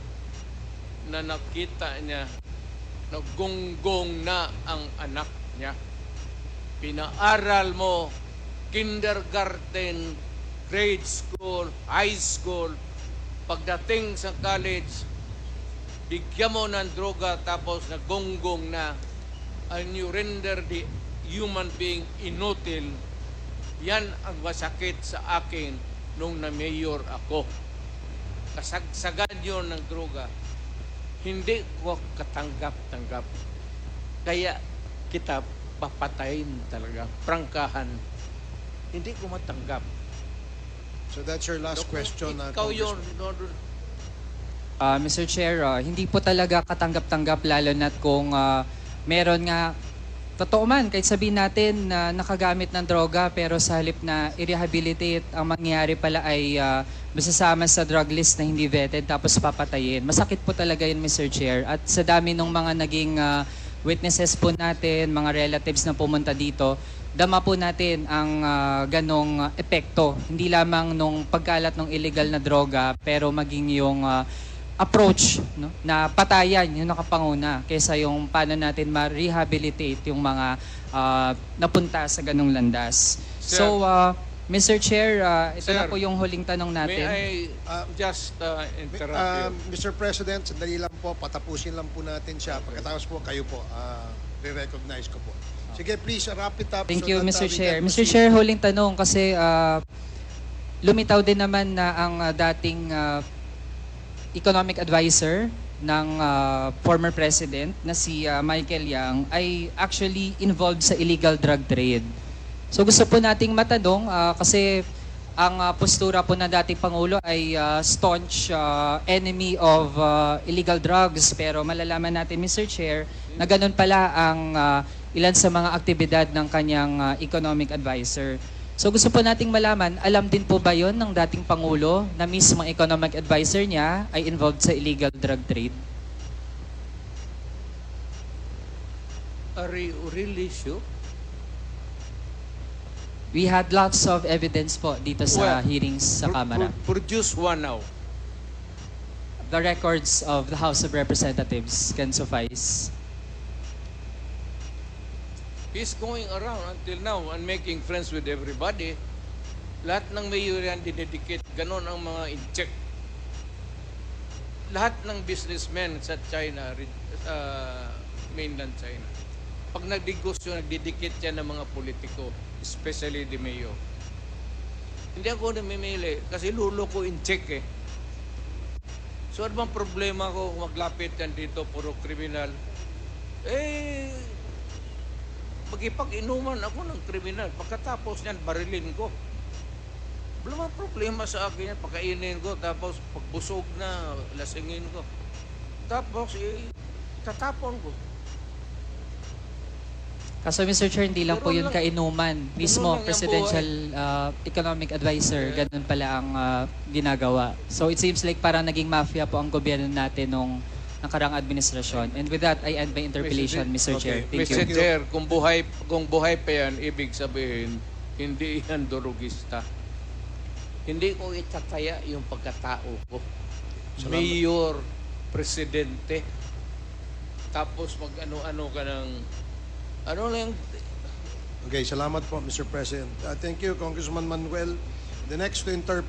na nakita niya nagunggong na ang anak niya. Pinaaral mo kindergarten, grade school, high school, pagdating sa college, bigyan mo ng droga tapos nagunggong na, and you render the human being inutil. Yan ang masakit sa akin nung na-mayor ako. Kasagsagan yun ng droga. Hindi ko katanggap-tanggap. Kaya kita papatayin talaga, prangkahan. Hindi ko matanggap. So that's your last question. Ikaw yun. Mr. Chair, hindi po talaga katanggap-tanggap lalo na't kung meron nga, totoo man, kahit sabihin natin na nakagamit ng droga pero sa halip na i-rehabilitate, ang mangyayari pala ay masasama sa drug list na hindi vetted tapos papatayin. Masakit po talaga yun, Mr. Chair. At sa dami ng mga naging witnesses po natin, mga relatives na pumunta dito, dama po natin ang ganong epekto. Hindi lamang nung pagkalat ng illegal na droga, pero maging yung approach, no, na patayan yung nakapanguna kaysa yung paano natin ma-rehabilitate yung mga napunta sa ganong landas. Sir, so, Mr. Chair, ito Sir, na po yung huling tanong natin. May I just interrupt you? Mr. President, sandali lang po, patapusin lang po natin siya. Pagkatapos po, kayo po, re-recognize ko po. Sige, please, wrap it up. Thank so you, that, Mr. we Chair. can Mr. proceed. Chair, huling tanong kasi lumitaw din naman na ang dating economic advisor ng former president na si Michael Yang ay actually involved sa illegal drug trade. So gusto po nating matanong kasi ang postura po ng dating Pangulo ay staunch enemy of illegal drugs. Pero malalaman natin, Mr. Chair, na ganun pala ang ilan sa mga aktibidad ng kanyang economic advisor. So gusto po nating malaman, alam din po ba yon ng dating Pangulo na mismo ang economic advisor niya ay involved sa illegal drug trade? Are you really sure? We had lots of evidence po dito sa hearings sa Kamara. Produce one now. The records of the House of Representatives can suffice. He's going around until now and making friends with everybody. Lahat ng mayor yan dinedicate. Ganon ang mga in-check. Lahat ng businessmen sa China, mainland China, pag nagdegosyo, nagdidikit yan ng mga politiko, especially the mayor. Hindi ako namimili kasi lulo ko in-check eh. So ano bang problema ko kung maglapit yan dito, puro kriminal? Magipag-inuman ako ng kriminal. Pagkatapos niyan, barilin ko. Wala mang problema sa akin yan. Pagkainin ko, tapos pagbusog na, lasingin ko. Tapos, tatapon ko. Kaso Mr. Chair, hindi lang po yun kainuman. Mismo, lang yung Presidential Economic Advisor, ganun pala ang ginagawa. So it seems like parang naging mafia po ang gobyerno natin nung nakarang administrasyon. And with that, I end my interpellation, Mr. Chair. Thank you. Mr. Chair, kung buhay pa yan, ibig sabihin, hindi yan durugista. Hindi ko itataya yung pagkatao ko. Mayor, presidente, tapos mag ano-ano ka ng, ano lang. Okay, salamat po, Mr. President. Thank you, Congressman Manuel. The next to interpel